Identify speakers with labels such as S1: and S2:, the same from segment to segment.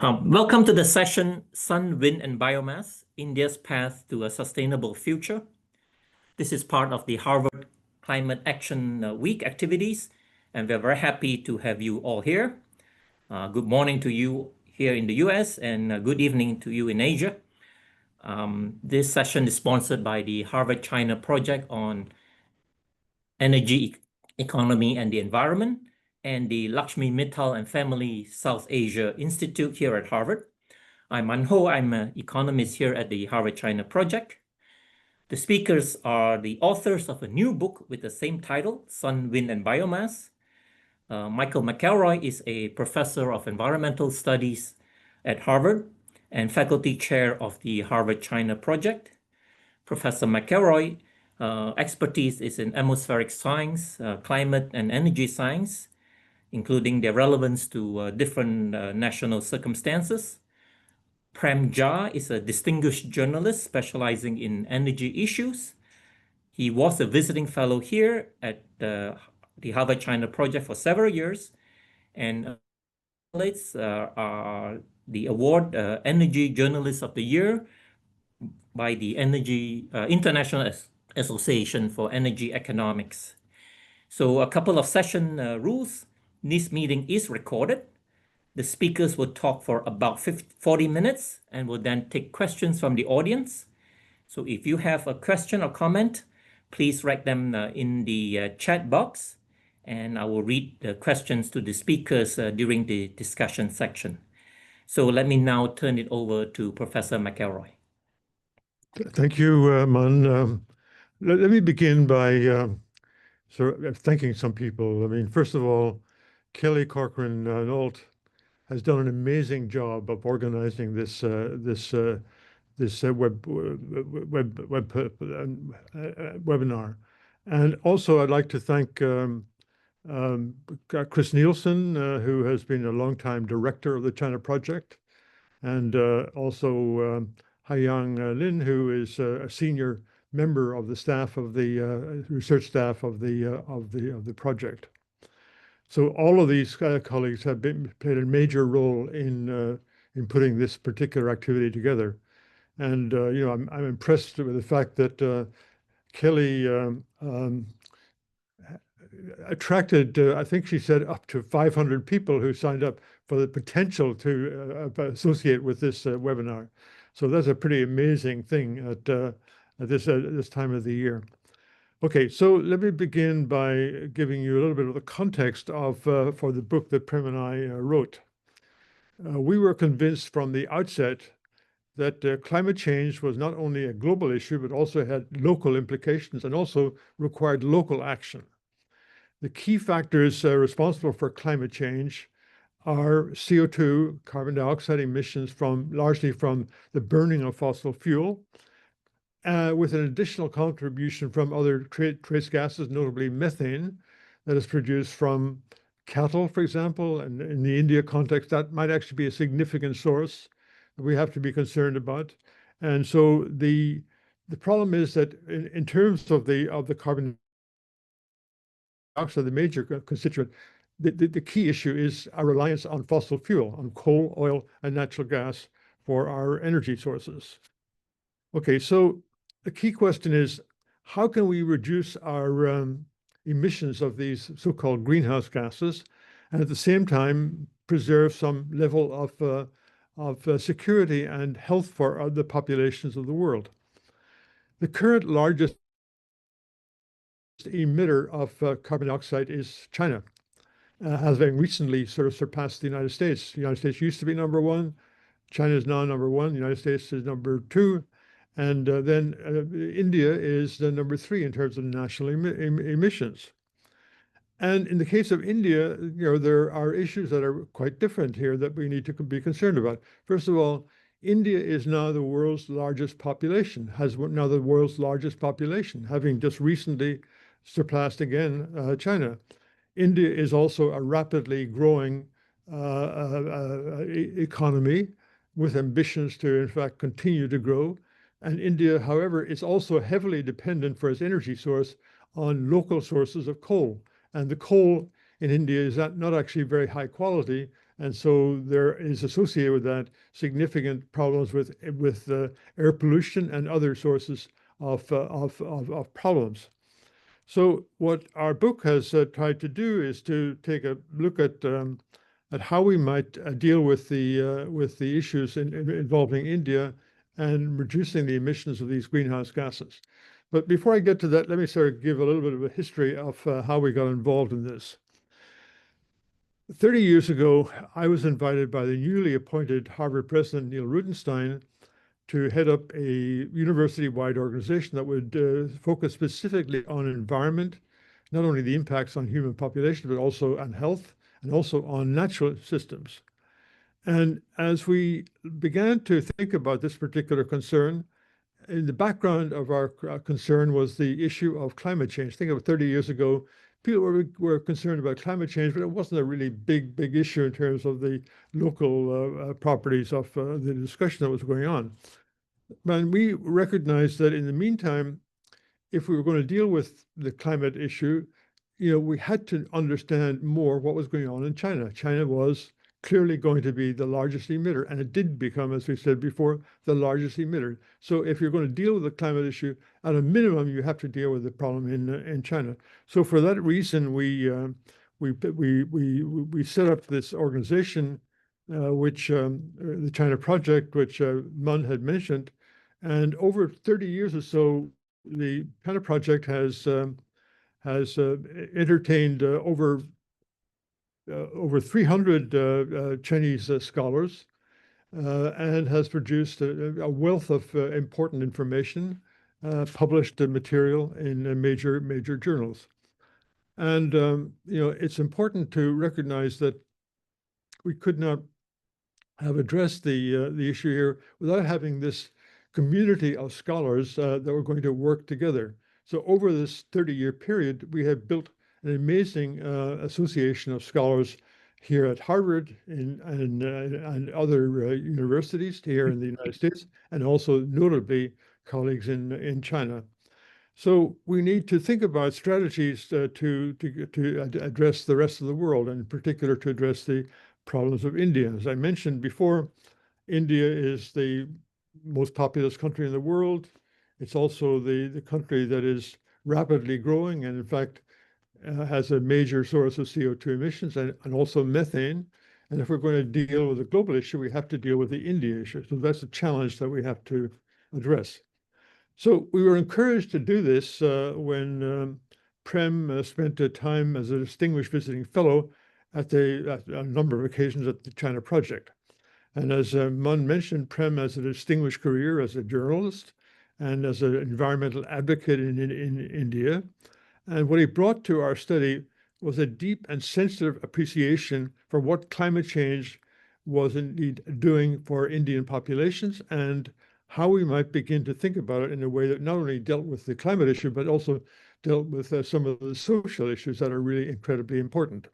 S1: Welcome to the session, Sun, Wind and Biomass, India's Path to a Sustainable Future. This is part of the Harvard Climate Action Week activities, and we're very happy to have you all here. Good morning to you here in the US and good evening to you in Asia. This session is sponsored by the Harvard China Project on Energy, Economy and the Environment, and the Lakshmi Mittal and Family South Asia Institute here at Harvard. I'm An Ho. I'm an economist here at the Harvard China Project. The speakers are the authors of a new book with the same title, Sun, Wind and Biomass. Michael McElroy is a professor of environmental studies at Harvard and faculty chair of the Harvard China Project. Professor McElroy expertise is in atmospheric science, climate and energy science, including their relevance to different national circumstances. Prem Jha is a distinguished journalist specializing in energy issues. He was a visiting fellow here at the Harvard China Project for several years, and are the award Energy Journalist of the Year by the International Association for Energy Economics. So a couple of session rules. This meeting is recorded. The speakers will talk for about 40 minutes and will then take questions from the audience. So if you have a question or comment, please write them in the chat box, and I will read the questions to the speakers during the discussion section. So let me now turn it over to Professor McElroy.
S2: Thank you, Man. Let me begin by thanking some people. I mean, first of all, Kelly Corcoran Nault has done an amazing job of organizing this webinar. And also, I'd like to thank Chris Nielsen, who has been a longtime director of the China Project, and also Haiyang Lin, who is a senior member of the staff of the research staff of the project. So all of these colleagues have played a major role in putting this particular activity together. And I'm impressed with the fact that Kelly attracted, I think she said, up to 500 people who signed up for the potential to associate with this webinar. So that's a pretty amazing thing at this time of the year. Okay, so let me begin by giving you a little bit of the context for the book that Prem and I wrote. We were convinced from the outset that climate change was not only a global issue, but also had local implications and also required local action. The key factors responsible for climate change are CO2, carbon dioxide emissions largely from the burning of fossil fuel, with an additional contribution from other trace gases, notably methane, that is produced from cattle, for example. And in the India context, that might actually be a significant source that we have to be concerned about. And so the problem is that in terms of the carbon dioxide, the major constituent, the key issue is our reliance on fossil fuel, on coal, oil, and natural gas for our energy sources. Okay, so the key question is, how can we reduce our emissions of these so-called greenhouse gases, and at the same time preserve some level of security and health for the populations of the world? The current largest emitter of carbon dioxide is China. Has very recently sort of surpassed the United States. The United States used to be number one. China is now number one. The United States is number two. And then India is the number three in terms of national emissions. And in the case of India, there are issues that are quite different here that we need to be concerned about. First of all, India is now the world's largest population, having just recently surpassed again China. India is also a rapidly growing economy with ambitions to, in fact, continue to grow. And India, however, is also heavily dependent for its energy source on local sources of coal. And the coal in India is not actually very high quality, And so there is associated with that significant problems with air pollution and other sources of problems. So what our book has tried to do is to take a look at how we might deal with the issues involving India and reducing the emissions of these greenhouse gases. But before I get to that, let me sort of give a little bit of a history of how we got involved in this. 30 years ago, I was invited by the newly appointed Harvard president, Neil Rudenstein, to head up a university-wide organization that would focus specifically on environment, not only the impacts on human population, but also on health and also on natural systems. And as we began to think about this particular concern, in the background of our concern was the issue of climate change. Think of 30 years ago, people were concerned about climate change, but it wasn't a really big issue in terms of the local properties of the discussion that was going on. But we recognized that in the meantime, if we were going to deal with the climate issue, we had to understand more what was going on in China. China was clearly going to be the largest emitter, and it did become, as we said before, the largest emitter. So if you're going to deal with the climate issue, at a minimum, you have to deal with the problem in China. So for that reason, we set up this organization, which the China Project, which Mun had mentioned, and over 30 years or so, the China Project has entertained over 300 Chinese scholars and has produced a wealth of important information, published material in major journals. And it's important to recognize that we could not have addressed the issue here without having this community of scholars that were going to work together. So over this 30-year period, we have built an amazing association of scholars here at Harvard and other universities here in the United States, and also notably colleagues in China. So we need to think about strategies to address the rest of the world, and in particular to address the problems of India. As I mentioned before, India is the most populous country in the world. It's also the country that is rapidly growing and in fact has a major source of CO2 emissions and also methane. And if we're going to deal with the global issue, we have to deal with the India issue. So that's a challenge that we have to address. So we were encouraged to do this when Prem spent time as a distinguished visiting fellow at a number of occasions at the China Project. And as Mun mentioned, Prem has a distinguished career as a journalist and as an environmental advocate in India. And what he brought to our study was a deep and sensitive appreciation for what climate change was indeed doing for Indian populations and how we might begin to think about it in a way that not only dealt with the climate issue, but also dealt with some of the social issues that are really incredibly important.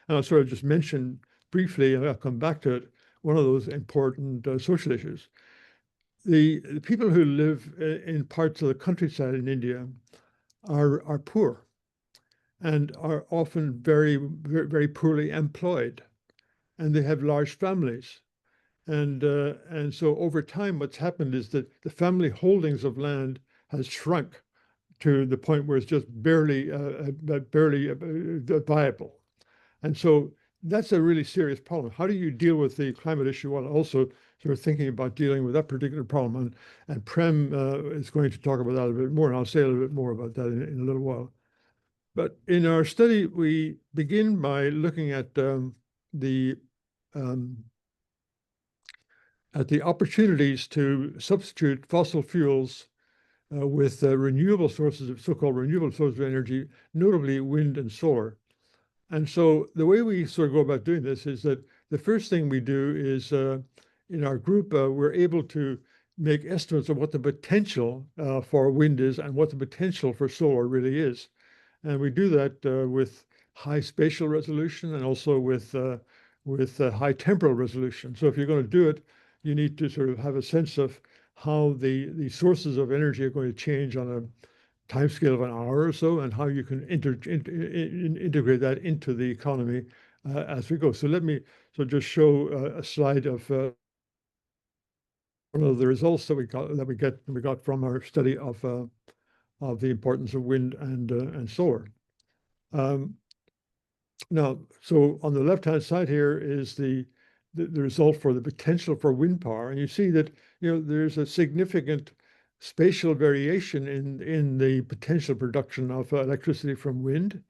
S2: And I'll sort of just mention briefly, and I'll come back to it, one of those important social issues. The people who live in parts of the countryside in India are poor and are often very, very poorly employed, and they have large families. And so over time, what's happened is that the family holdings of land has shrunk to the point where it's just barely viable. And so that's a really serious problem. How do you deal with the climate issue while also sort of thinking about dealing with that particular problem? And Prem is going to talk about that a bit more, and I'll say a little bit more about that in a little while. But in our study, we begin by looking at the opportunities to substitute fossil fuels with renewable sources of so-called renewable sources of energy, notably wind and solar. And so the way we sort of go about doing this is that the first thing we do is in our group, we're able to make estimates of what the potential for wind is and what the potential for solar really is. And we do that with high spatial resolution and also with high temporal resolution. So if you're going to do it, you need to sort of have a sense of how the sources of energy are going to change on a timescale of an hour or so, and how you can integrate that into the economy as we go. So let me just show a slide of one of the results that we got from our study of the importance of wind and solar. Now, so on the left-hand side here is the result for the potential for wind power, and you see that there's a significant spatial variation in the potential production of electricity from wind.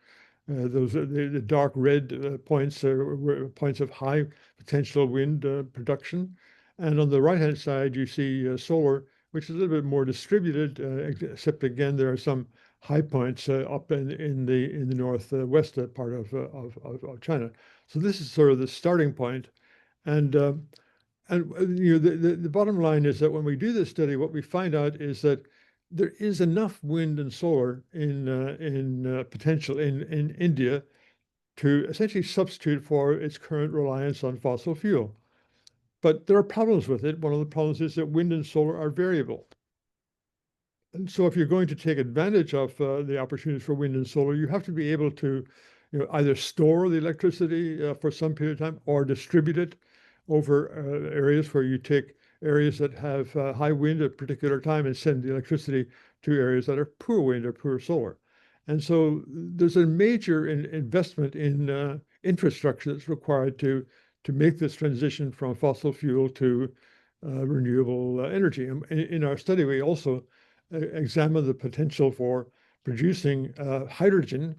S2: Those are the dark red points were points of high potential wind production, and on the right-hand side you see solar, which is a little bit more distributed, except again there are some high points up in the northwest part of China. So this is sort of the starting point, and the bottom line is that when we do this study, what we find out is that there is enough wind and solar in potential in India to essentially substitute for its current reliance on fossil fuel. But there are problems with it. One of the problems is that wind and solar are variable. And so if you're going to take advantage of the opportunities for wind and solar, you have to be able to either store the electricity for some period of time or distribute it over areas where you take areas that have high wind at a particular time and send the electricity to areas that are poor wind or poor solar. And so there's a major investment in infrastructure that's required to make this transition from fossil fuel to renewable energy. And in our study, we also examine the potential for producing hydrogen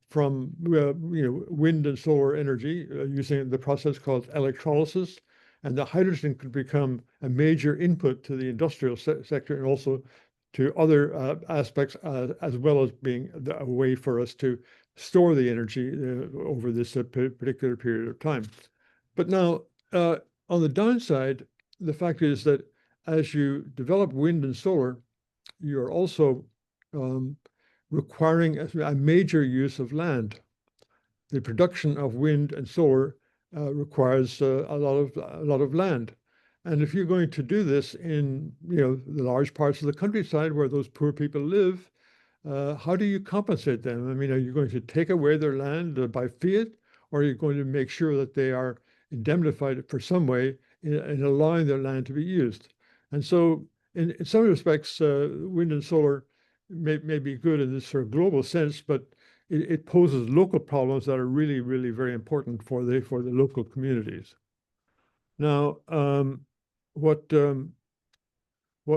S2: from wind and solar energy using the process called electrolysis. And the hydrogen could become a major input to the industrial sector and also to other aspects, as well as being a way for us to store the energy over this particular period of time. But now, on the downside, the fact is that as you develop wind and solar, you're also requiring a major use of land. The production of wind and solar requires a lot of land, and if you're going to do this in the large parts of the countryside where those poor people live, how do you compensate them? I mean, are you going to take away their land by fiat, or are you going to make sure that they are indemnified for some way in allowing their land to be used? And so in some respects, wind and solar may be good in this sort of global sense, but it poses local problems that are really, really very important for the local communities. Now, what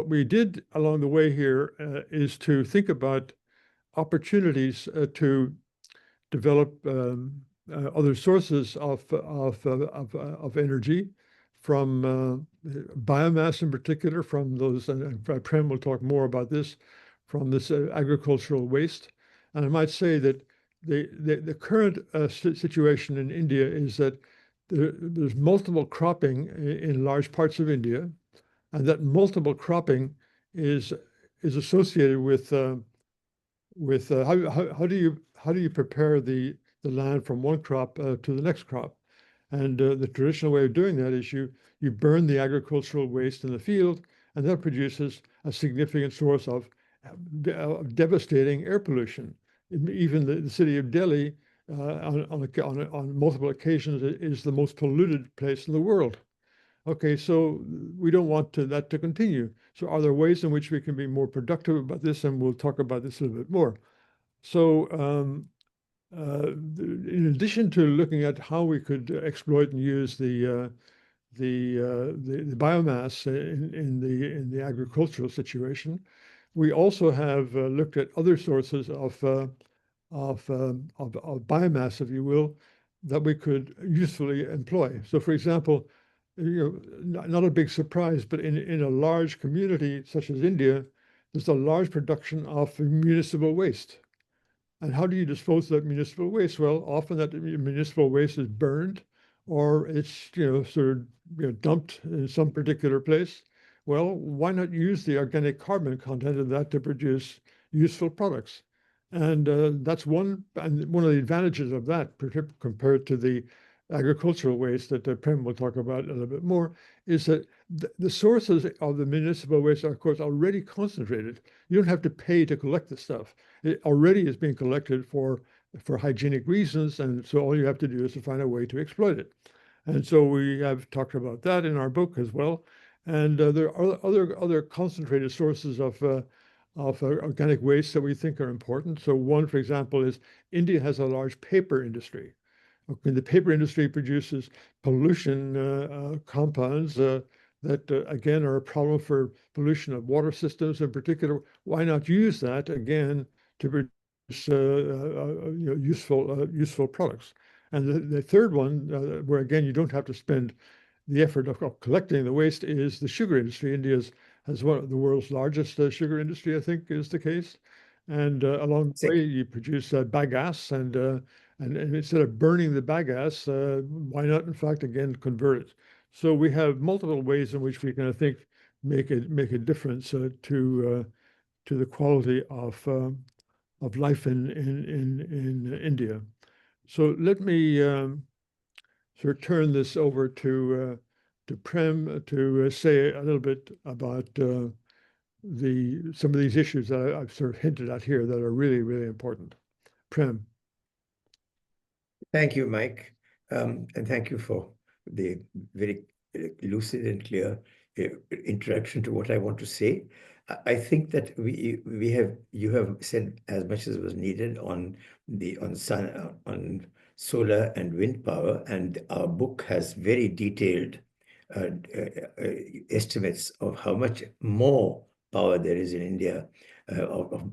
S2: we did along the way here is to think about opportunities to develop other sources of energy from biomass in particular, from those, and Prem will talk more about this, from this agricultural waste. And I might say that the current situation in India is that there's multiple cropping in large parts of India, and that multiple cropping is associated with how do you prepare the land from one crop to the next crop. And the traditional way of doing that is you burn the agricultural waste in the field, and that produces a significant source of devastating air pollution. Even the city of Delhi, on multiple occasions, is the most polluted place in the world. Okay, so we don't want that to continue. So are there ways in which we can be more productive about this? And we'll talk about this a little bit more. So in addition to looking at how we could exploit and use the biomass in the agricultural situation, we also have looked at other sources of biomass, if you will, that we could usefully employ. So, for example, not a big surprise, but in a large community such as India, there's a large production of municipal waste. And how do you dispose of that municipal waste? Well, often that municipal waste is burned, or it's sort of dumped in some particular place. Well, why not use the organic carbon content of that to produce useful products? And that's one of the advantages of that, compared to the agricultural waste that Prem will talk about a little bit more, is that the sources of the municipal waste are, of course, already concentrated. You don't have to pay to collect the stuff. It already is being collected for for hygienic reasons, and so all you have to do is to find a way to exploit it. And so we have talked about that in our book as well. And there are other concentrated sources of organic waste that we think are important. So one, for example, is India has a large paper industry. Okay, the paper industry produces pollution compounds that, again, are a problem for pollution of water systems in particular. Why not use that, again, to produce useful products? And the third one, where, again, you don't have to spend the effort of collecting the waste, is the sugar industry. India has one of the world's largest sugar industry, I think is the case. And along the way, you produce bagasse, and instead of burning the bagasse, why not, in fact, again, convert it? So we have multiple ways in which we can, I think, make a difference to the quality of life in India. So let me sort of turn this over to Prem to say a little bit about some of these issues that I've sort of hinted at here that are really, really important. Prem.
S3: Thank you, Mike. And thank you for the very lucid and clear introduction to what I want to say. I think that you have said as much as was needed on solar and wind power, and our book has very detailed estimates of how much more power there is in India, of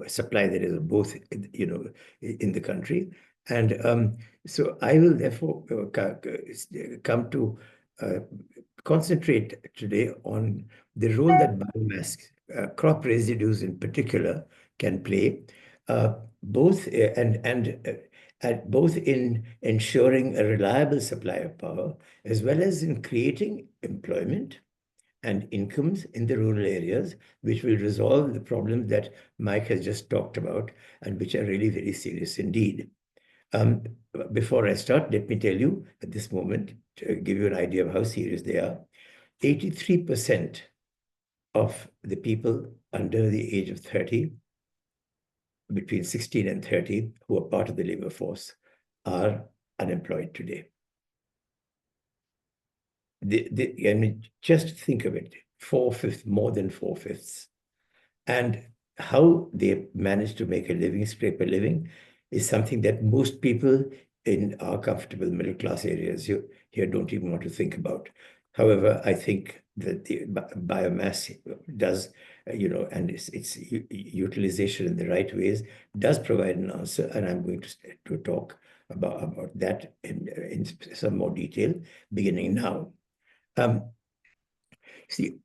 S3: supply there is of both, in the country. And so I will therefore come to concentrate today on the role that biomass, crop residues in particular, can play, both in ensuring a reliable supply of power, as well as in creating employment and incomes in the rural areas, which will resolve the problems that Mike has just talked about, and which are really very serious indeed. Before I start, let me tell you at this moment, to give you an idea of how serious they are, 83% of the people under the age of 30, between 16 and 30, who are part of the labor force, are unemployed today. I mean, just think of it, more than 4/5. And how they manage to make a living, scrape a living, is something that most people in our comfortable middle class areas here don't even want to think about. However, I think that the biomass does, and its utilization in the right ways does provide an answer, and I'm going to talk about that in some more detail, beginning now. See,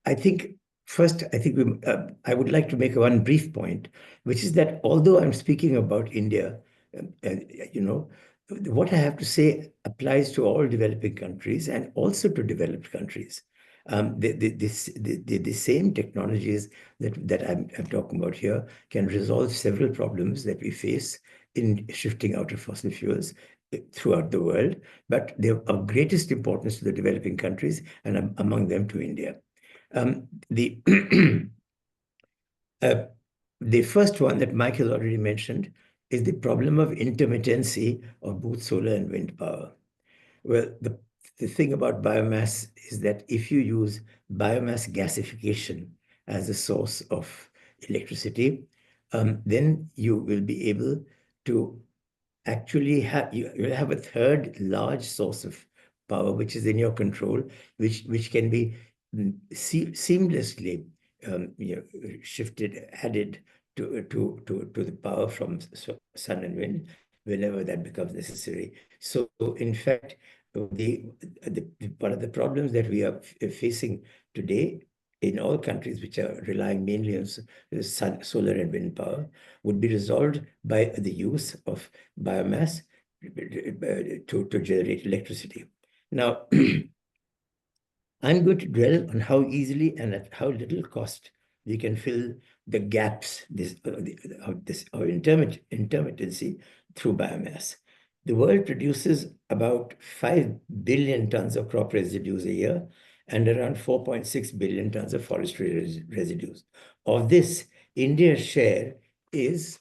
S3: I think first, I would like to make one brief point, which is that although I'm speaking about India, what I have to say applies to all developing countries and also to developed countries. The same technologies that I'm talking about here can resolve several problems that we face in shifting out of fossil fuels throughout the world, but they're of greatest importance to the developing countries, and among them to India. The first one that Mike has already mentioned is the problem of intermittency of both solar and wind power. Well, the thing about biomass is that if you use biomass gasification as a source of electricity, then you will be able to actually you'll have a third large source of power, which is in your control, which can be seamlessly added to the power from sun and wind whenever that becomes necessary. So in fact, one of the problems that we are facing today in all countries which are relying mainly on solar and wind power would be resolved by the use of biomass to generate electricity. Now, I'm going to dwell on how easily and at how little cost we can fill the gaps of intermittency through biomass. The world produces about 5 billion tons of crop residues a year and around 4.6 billion tons of forestry residues. Of this, India's share is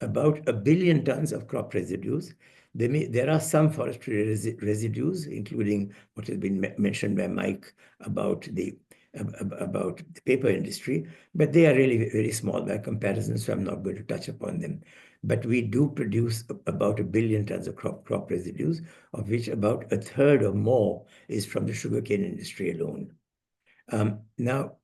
S3: about 1 billion tons of crop residues. There are some forestry residues, including what has been mentioned by Mike about the paper industry, but they are really very small by comparison, so I'm not going to touch upon them. But we do produce about 1 billion tons of crop residues, of which about 1/3 or more is from the sugarcane industry alone. Now,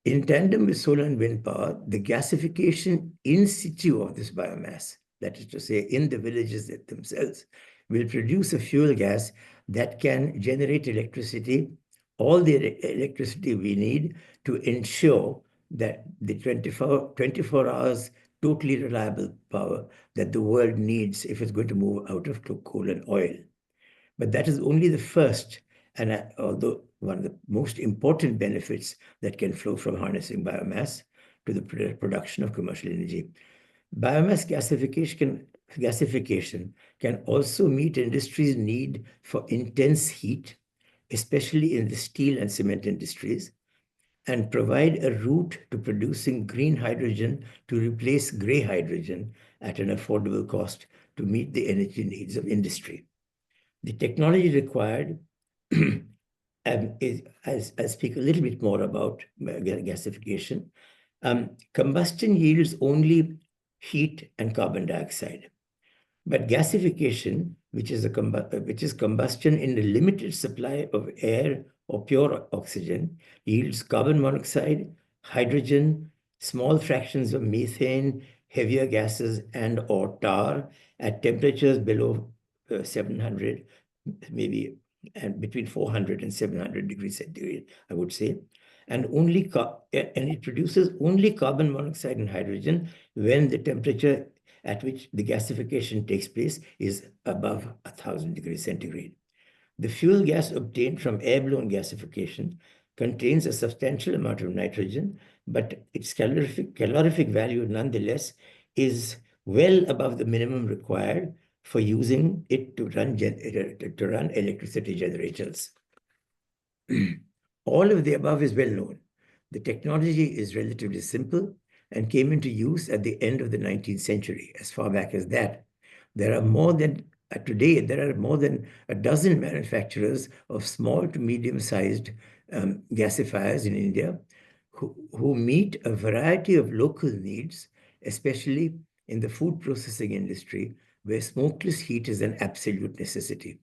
S3: in tandem with solar and wind power, the gasification in situ of this biomass, that is to say, in the villages themselves, will produce a fuel gas that can generate electricity, all the electricity we need to ensure that the 24 hours totally reliable power that the world needs if it's going to move out of coal and oil. But that is only the first, and although one of the most important benefits that can flow from harnessing biomass to the production of commercial energy. Biomass gasification can also meet industry's need for intense heat, especially in the steel and cement industries, and provide a route to producing green hydrogen to replace gray hydrogen at an affordable cost to meet the energy needs of industry. The technology required I'll speak a little bit more about gasification. Combustion yields only heat and carbon dioxide. But gasification, which is combustion in a limited supply of air or pure oxygen, yields carbon monoxide, hydrogen, small fractions of methane, heavier gases, and/or tar at temperatures below 700, maybe, and between 400 and 700 degrees centigrade, I would say. And it produces only carbon monoxide and hydrogen when the temperature at which the gasification takes place is above 1,000 degrees centigrade. The fuel gas obtained from air-blown gasification contains a substantial amount of nitrogen, but its calorific value nonetheless is well above the minimum required for using it to run electricity generators. All of the above is well known. The technology is relatively simple and came into use at the end of the 19th century. As far back as that, today there are more than a dozen manufacturers of small to medium-sized gasifiers in India who meet a variety of local needs, especially in the food processing industry, where smokeless heat is an absolute necessity.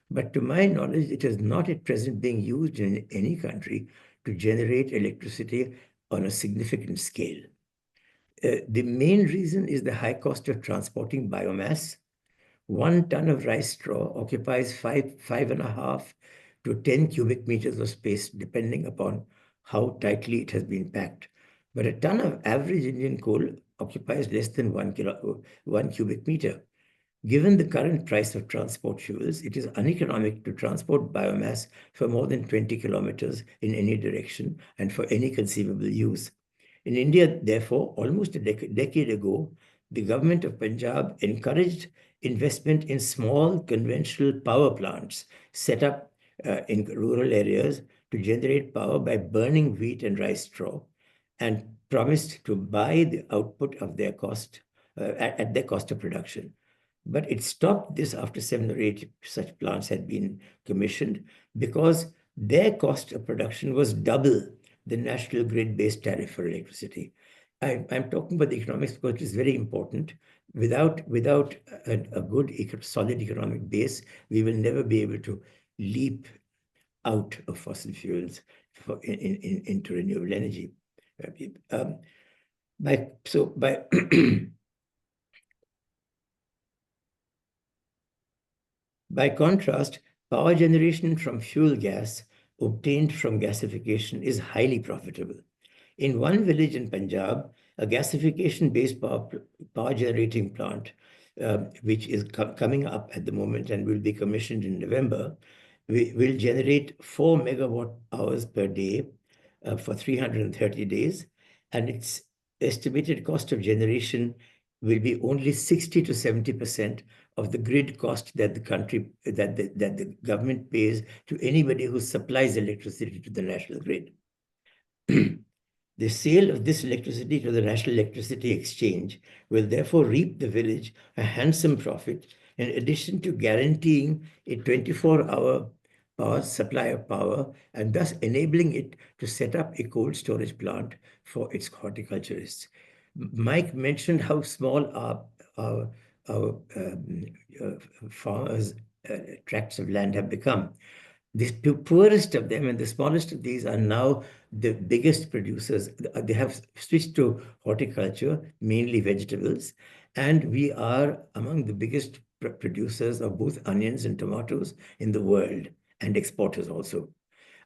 S3: But to my knowledge, it is not at present being used in any country to generate electricity on a significant scale. The main reason is the high cost of transporting biomass. 1 ton of rice straw occupies 5.5 to 10 cubic meters of space, depending upon how tightly it has been packed. But a ton of average Indian coal occupies less than 1 cubic meter. Given the current price of transport fuels, it is uneconomic to transport biomass for more than 20 kilometers in any direction and for any conceivable use. In India, therefore, almost a decade ago, the government of Punjab encouraged investment in small conventional power plants set up in rural areas to generate power by burning wheat and rice straw, and promised to buy the output of their cost at their cost of production. But it stopped this after 7 or 8 such plants had been commissioned because their cost of production was double the national grid-based tariff for electricity. I'm talking about the economics because it is very important. Without a good, solid economic base, we will never be able to leap out of fossil fuels into renewable energy. By contrast, power generation from fuel gas obtained from gasification is highly profitable. In one village in Punjab, a gasification-based power generating plant, which is coming up at the moment and will be commissioned in November, will generate 4 megawatt hours per day for 330 days, and its estimated cost of generation will be only 60 to 70% of the grid cost that the government pays to anybody who supplies electricity to the national grid. The sale of this electricity to the National Electricity Exchange will therefore reap the village a handsome profit, in addition to guaranteeing a 24-hour supply of power, and thus enabling it to set up a cold storage plant for its horticulturists. Mike mentioned how small our farmers' tracts of land have become. The poorest of them and the smallest of these are now the biggest producers. They have switched to horticulture, mainly vegetables, and we are among the biggest producers of both onions and tomatoes in the world, and exporters also.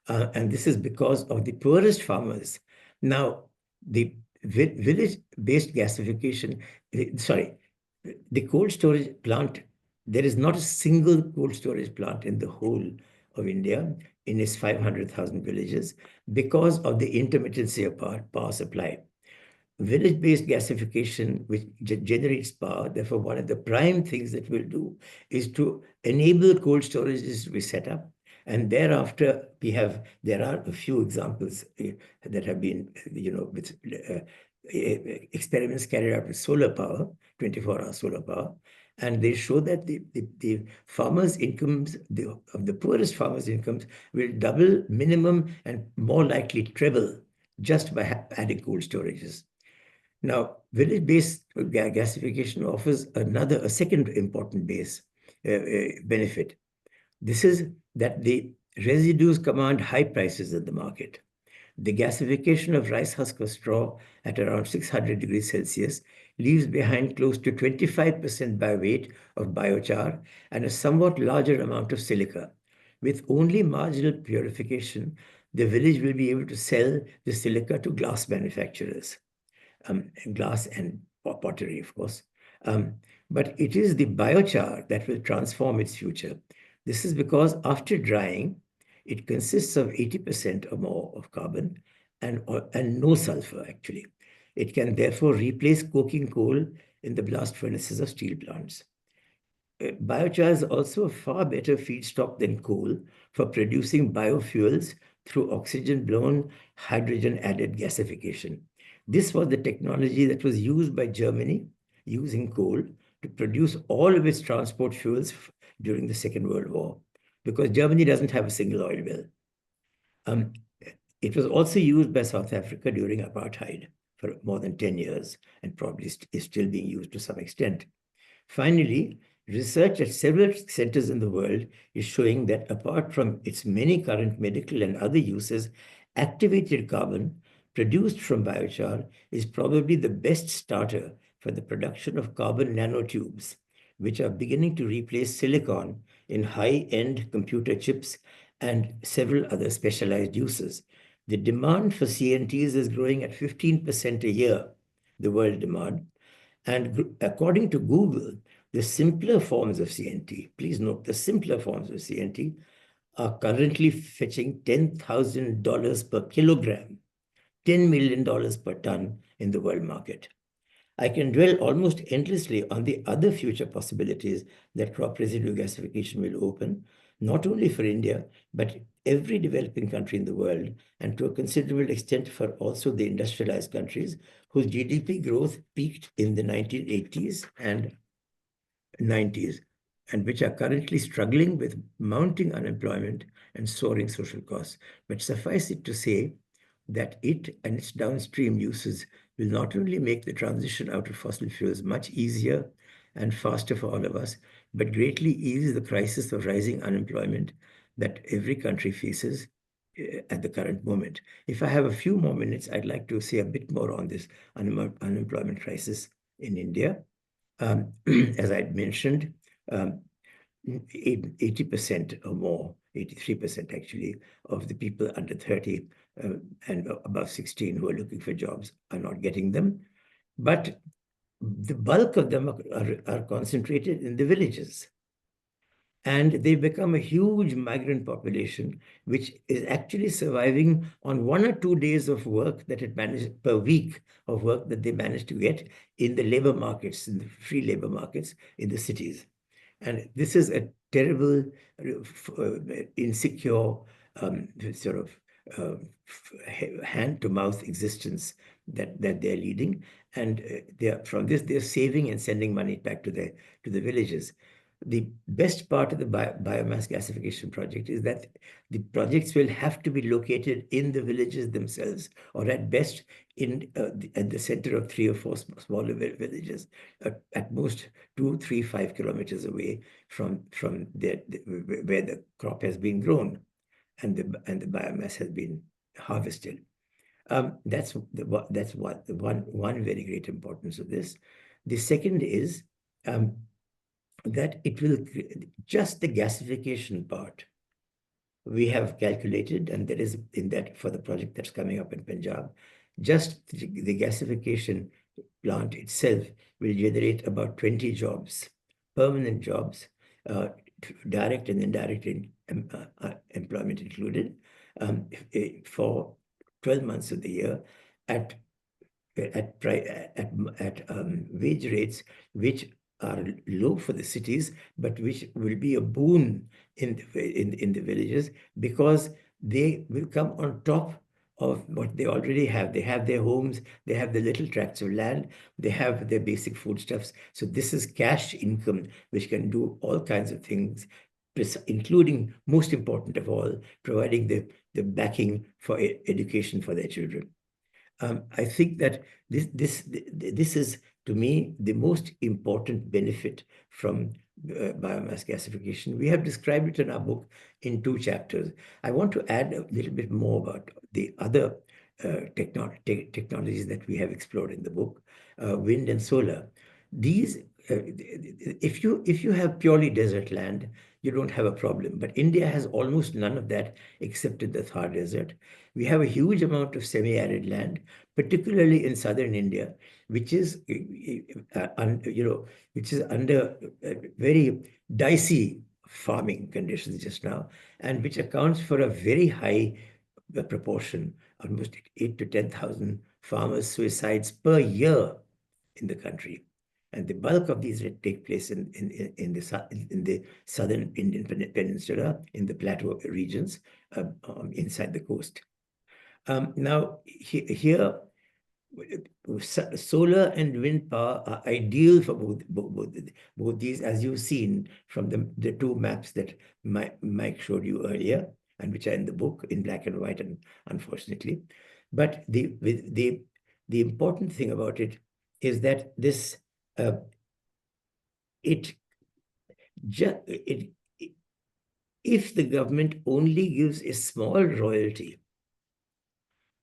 S3: And this is because of the poorest farmers. Now, the village-based gasification, the cold storage plant, there is not a single cold storage plant in the whole of India in its 500,000 villages because of the intermittency of power supply. Village-based gasification, which generates power, therefore, one of the prime things that we'll do is to enable cold storages to be set up. And thereafter, there are a few examples that have been, with experiments carried out with solar power, 24-hour solar power, and they show that the farmers' incomes, of the poorest farmers' incomes, will double minimum and more likely treble just by adding cold storages. Now, village-based gasification offers a second important benefit. This is that the residues command high prices in the market. The gasification of rice husk or straw at around 600 degrees Celsius leaves behind close to 25% by weight of biochar and a somewhat larger amount of silica. With only marginal purification, the village will be able to sell the silica to glass manufacturers. Glass and pottery, of course. But it is the biochar that will transform its future. This is because after drying, it consists of 80% or more of carbon and no sulfur, actually. It can therefore replace coking coal in the blast furnaces of steel plants. Biochar is also a far better feedstock than coal for producing biofuels through oxygen-blown, hydrogen-added gasification. This was the technology that was used by Germany, using coal, to produce all of its transport fuels during the Second World War, because Germany doesn't have a single oil well. It was also used by South Africa during apartheid for more than 10 years, and probably is still being used to some extent. Finally, research at several centers in the world is showing that apart from its many current medical and other uses, activated carbon produced from biochar is probably the best starter for the production of carbon nanotubes, which are beginning to replace silicon in high-end computer chips and several other specialized uses. The demand for CNTs is growing at 15% a year, the world demand. And according to Google, the simpler forms of CNT, please note, the simpler forms of CNT are currently fetching $10,000 per kilogram, $10 million per ton in the world market. I can dwell almost endlessly on the other future possibilities that crop residue gasification will open, not only for India, but every developing country in the world, and to a considerable extent for also the industrialized countries whose GDP growth peaked in the 1980s and 90s, and which are currently struggling with mounting unemployment and soaring social costs. But suffice it to say that it and its downstream uses will not only make the transition out of fossil fuels much easier and faster for all of us, but greatly ease the crisis of rising unemployment that every country faces at the current moment. If I have a few more minutes, I'd like to say a bit more on this unemployment crisis in India. As I mentioned, 80% or more, 83% actually, of the people under 30 and above 16 who are looking for jobs are not getting them. But the bulk of them are concentrated in the villages. And they become a huge migrant population, which is actually surviving on 1 or 2 days of work that it managed per week of work that they managed to get in the labor markets, in the free labor markets in the cities. And this is a terrible, insecure sort of hand-to-mouth existence that they're leading, and from this they're saving and sending money back to the villages. The best part of the biomass gasification project is that the projects will have to be located in the villages themselves, or at best at the center of 3 or 4 smaller villages, at most 2, 3, 5 kilometers away from where the crop has been grown and the biomass has been harvested. That's one very great importance of this. The second is that it will, just the gasification part, we have calculated, and there is in that for the project that's coming up in Punjab, just the gasification plant itself will generate about 20 jobs, permanent jobs, direct and indirect employment included, for 12 months of the year at wage rates which are low for the cities, but which will be a boon in the villages, because they will come on top of what they already have. They have their homes, they have the little tracts of land, they have their basic foodstuffs. So this is cash income, which can do all kinds of things, including, most important of all, providing the backing for education for their children. I think that this is, to me, the most important benefit from biomass gasification. We have described it in our book in 2 chapters. I want to add a little bit more about the other technologies that we have explored in the book, wind and solar. These, if you have purely desert land, you don't have a problem. But India has almost none of that except in the Thar Desert. We have a huge amount of semi-arid land, particularly in southern India, which is, which is under very dicey farming conditions just now, and which accounts for a very high proportion, almost 8 to 10,000 farmers' suicides per year in the country. And the bulk of these take place in the southern Indian peninsula, in the plateau regions, inside the coast. Now, here, solar and wind power are ideal for both these, as you've seen from the 2 maps that Mike showed you earlier, and which are in the book in black and white, and unfortunately. But the important thing about it is that this if the government only gives a small royalty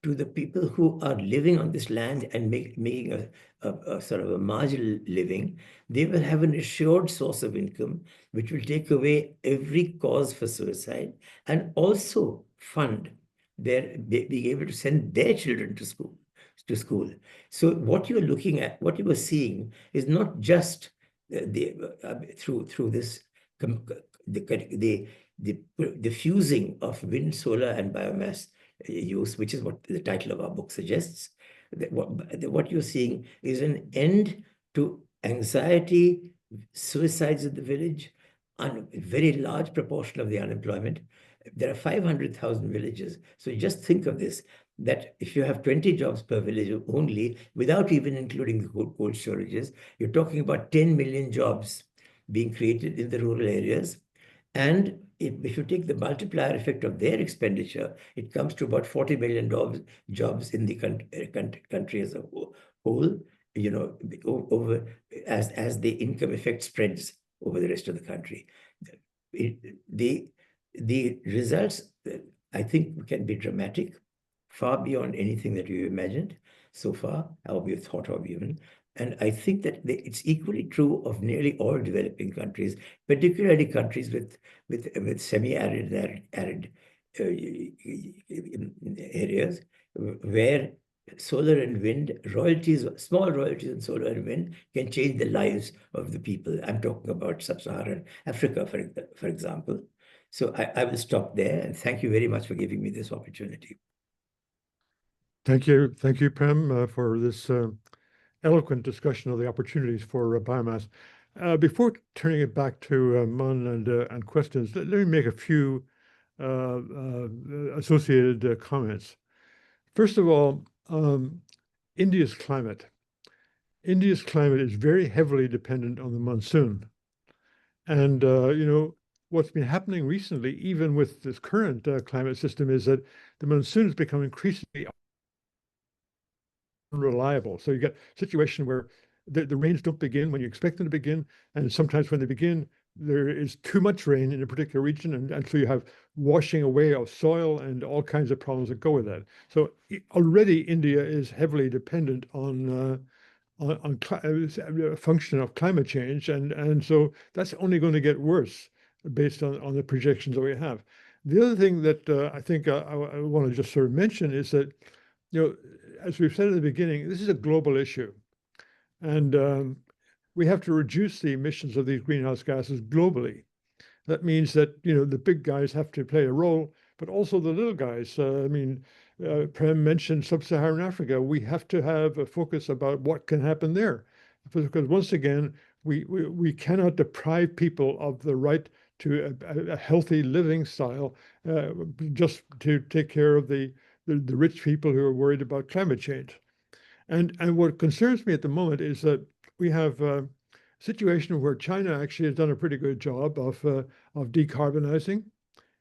S3: to the people who are living on this land and making a sort of a marginal living, they will have an assured source of income, which will take away every cause for suicide, and also fund being able to send their children to school. So what you're looking at, what you are seeing, is not just through this the fusing of wind, solar, and biomass use, which is what the title of our book suggests. What you're seeing is an end to anxiety, suicides in the village, and a very large proportion of the unemployment. There are 500,000 villages. So just think of this, that if you have 20 jobs per village only, without even including the cold storages, you're talking about 10 million jobs being created in the rural areas. And if you take the multiplier effect of their expenditure, it comes to about 40 million jobs in the country as a whole, over as the income effect spreads over the rest of the country. The results, I think, can be dramatic, far beyond anything that we've imagined so far, or we've thought of even. And I think that it's equally true of nearly all developing countries, particularly countries with semi-arid and arid areas, where solar and wind royalties, small royalties in solar and wind, can change the lives of the people. I'm talking about sub-Saharan Africa, for example. So I will stop there, and thank you very much for giving me this opportunity.
S2: Thank you, Prem, for this eloquent discussion of the opportunities for biomass. Before turning it back to Mun and questions, let me make a few associated comments. First of all, India's climate. India's climate is very heavily dependent on the monsoon. And, what's been happening recently, even with this current climate system, is that the monsoon has become increasingly unreliable. So you get a situation where the rains don't begin when you expect them to begin. And sometimes when they begin, there is too much rain in a particular region. And so you have washing away of soil and all kinds of problems that go with that. So already India is heavily dependent on a function of climate change. And so that's only going to get worse based on the projections that we have. The other thing that I think I want to just sort of mention is that, as we've said at the beginning, this is a global issue. And we have to reduce the emissions of these greenhouse gases globally. That means that, the big guys have to play a role, but also the little guys. Prem mentioned sub-Saharan Africa. We have to have a focus about what can happen there. Because once again, we cannot deprive people of the right to a healthy living style just to take care of the rich people who are worried about climate change. And what concerns me at the moment is that we have a situation where China actually has done a pretty good job of decarbonizing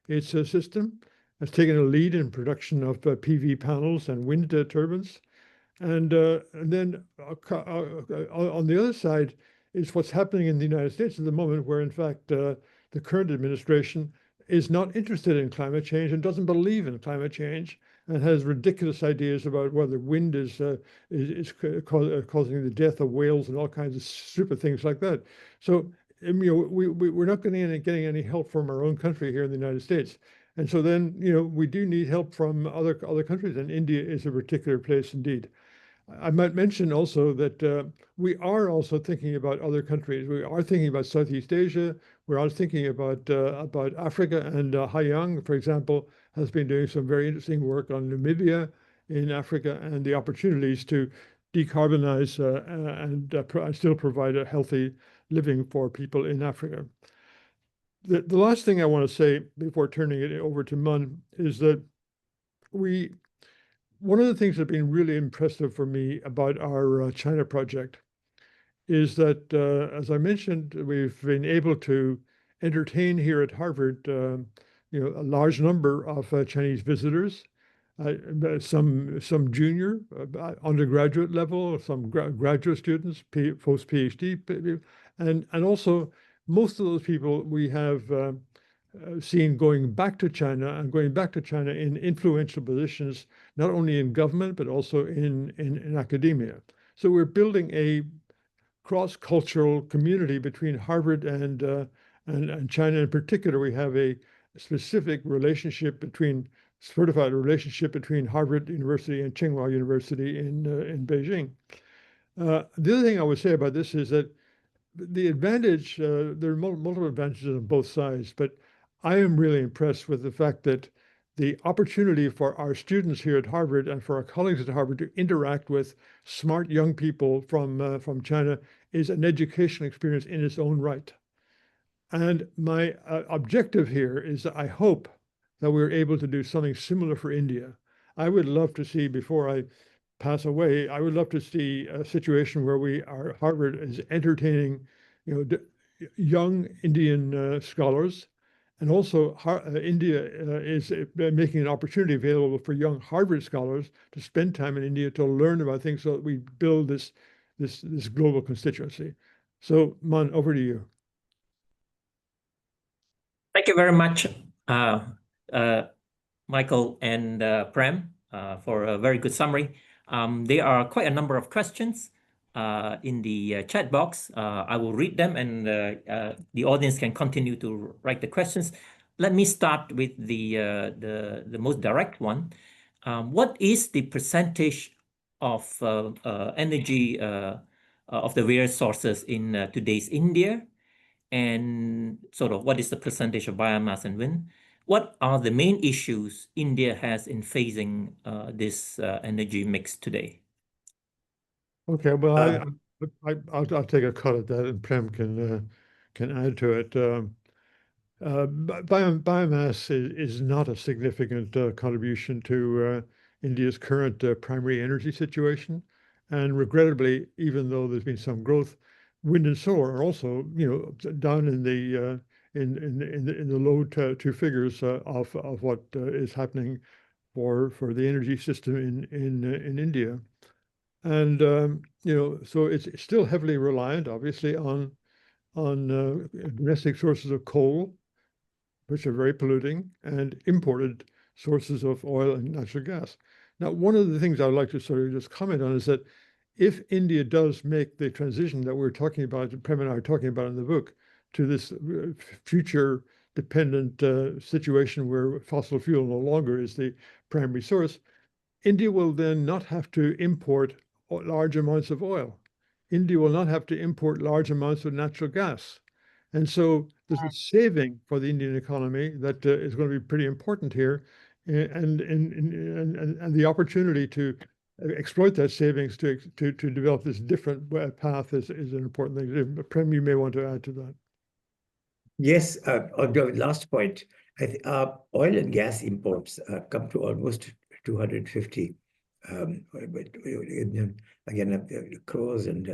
S2: its system. Has taken a lead in production of PV panels and wind turbines. And then on the other side is what's happening in the United States at the moment, where in fact the current administration is not interested in climate change and doesn't believe in climate change, and has ridiculous ideas about whether wind is causing the death of whales and all kinds of stupid things like that. So we're not getting any help from our own country here in the United States. And so then, we do need help from other countries, and India is a particular place indeed. I might mention also that we are also thinking about other countries. We are thinking about Southeast Asia. We're also thinking about Africa, and Haiyang, for example, has been doing some very interesting work on Namibia in Africa and the opportunities to decarbonize and still provide a healthy living for people in Africa. The last thing I want to say before turning it over to Mun is that one of the things that's been really impressive for me about our China project is that, as I mentioned, we've been able to entertain here at Harvard, a large number of Chinese visitors, some junior, undergraduate level, some graduate students, post PhD, and also most of those people we have seen going back to China in influential positions, not only in government, but also in academia. So we're building a cross-cultural community between Harvard and China. In particular, we have a specific certified relationship between Harvard University and Tsinghua University in Beijing. The other thing I would say about this is that the advantage, there are multiple advantages on both sides, but I am really impressed with the fact that the opportunity for our students here at Harvard and for our colleagues at Harvard to interact with smart young people from China is an educational experience in its own right. And my objective here is that I hope that we're able to do something similar for India. I would love to see, before I pass away, I would love to see a situation where Harvard is entertaining, young Indian scholars, and also India is making an opportunity available for young Harvard scholars to spend time in India to learn about things, so that we build this global constituency. So, Man, over to you.
S1: Thank you very much, Michael and Prem, for a very good summary. There are quite a number of questions in the chat box. I will read them, and the audience can continue to write the questions. Let me start with the most direct one. What is the percentage of energy of the various sources in today's India? And sort of what is the percentage of biomass and wind? What are the main issues India has in facing this energy mix today?
S2: Okay, well, I'll take a cut at that, and Prem can add to it. Biomass is not a significant contribution to India's current primary energy situation. And regrettably, even though there's been some growth, wind and solar are also, down in the low two figures of what is happening for the energy system in India. And so it's still heavily reliant, obviously, on domestic sources of coal, which are very polluting, and imported sources of oil and natural gas. Now, one of the things I would like to sort of just comment on is that if India does make the transition that we're talking about, Prem and I are talking about in the book, to this future dependent situation where fossil fuel no longer is the primary source, India will then not have to import large amounts of oil. India will not have to import large amounts of natural gas. And so there's a saving for the Indian economy that is going to be pretty important here, and the opportunity to exploit that savings to develop this different path is an important thing to do. Prem, you may want to add to that.
S3: Yes, on the last point, oil and gas imports come to almost 250, crores and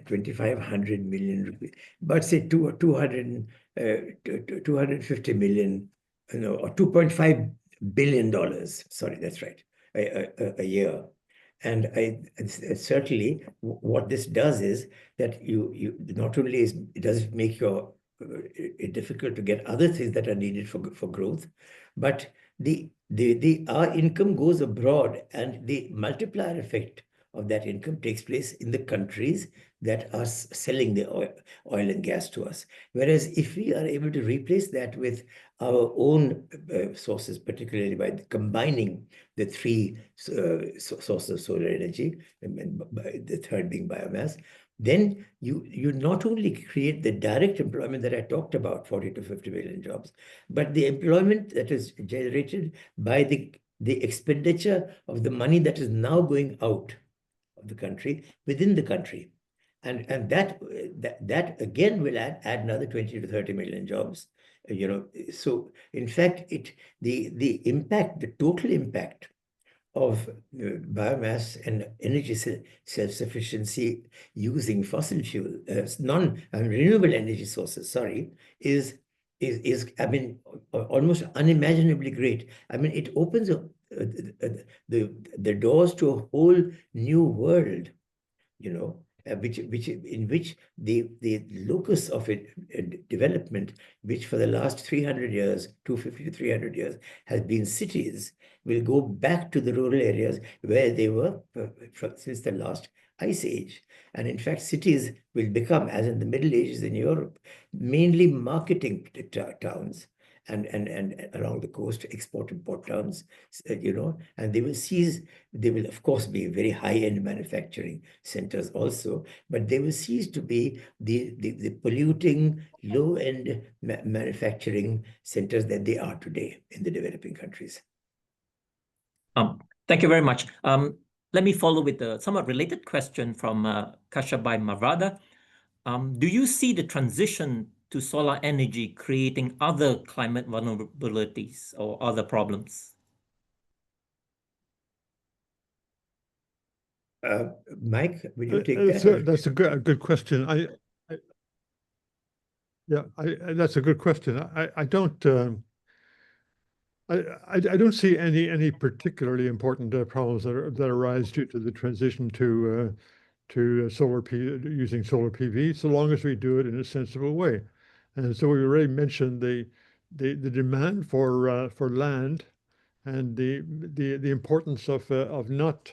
S3: 2,500 million rupees. But say 250 million, or $2.5 billion. Sorry, that's right, a year. And certainly what this does is that you not only does it make it difficult to get other things that are needed for growth, but our income goes abroad, and the multiplier effect of that income takes place in the countries that are selling the oil and gas to us. Whereas if we are able to replace that with our own sources, particularly by combining the three sources of solar energy, and the third being biomass, then you not only create the direct employment that I talked about, 40 to 50 million jobs, but the employment that is generated by the expenditure of the money that is now going out of the country within the country. And that again will add another 20 to 30 million jobs. So in fact, the total impact of biomass and energy self-sufficiency using fossil fuel, renewable energy sources, sorry, is I mean, almost unimaginably great. I mean, it opens up the doors to a whole new world, in which the locus of development, which for the last 300 years, 250 to 300 years, has been cities, will go back to the rural areas where they were since the last ice age. And in fact, cities will become, as in the Middle Ages in Europe, mainly marketing towns. And along the coast, export-import towns, and they will of course be very high-end manufacturing centers also, but they will cease to be the polluting, low-end manufacturing centers that they are today in the developing countries.
S1: Thank you very much. Let me follow with a somewhat related question from Kashabai Marada. Do you see the transition to solar energy creating other climate vulnerabilities or other problems?
S3: Mike, will you take that?
S2: That's a good question. That's a good question. I don't see any particularly important problems that arise due to the transition to using solar PV, so long as we do it in a sensible way. And so we already mentioned the demand for land, and the importance of not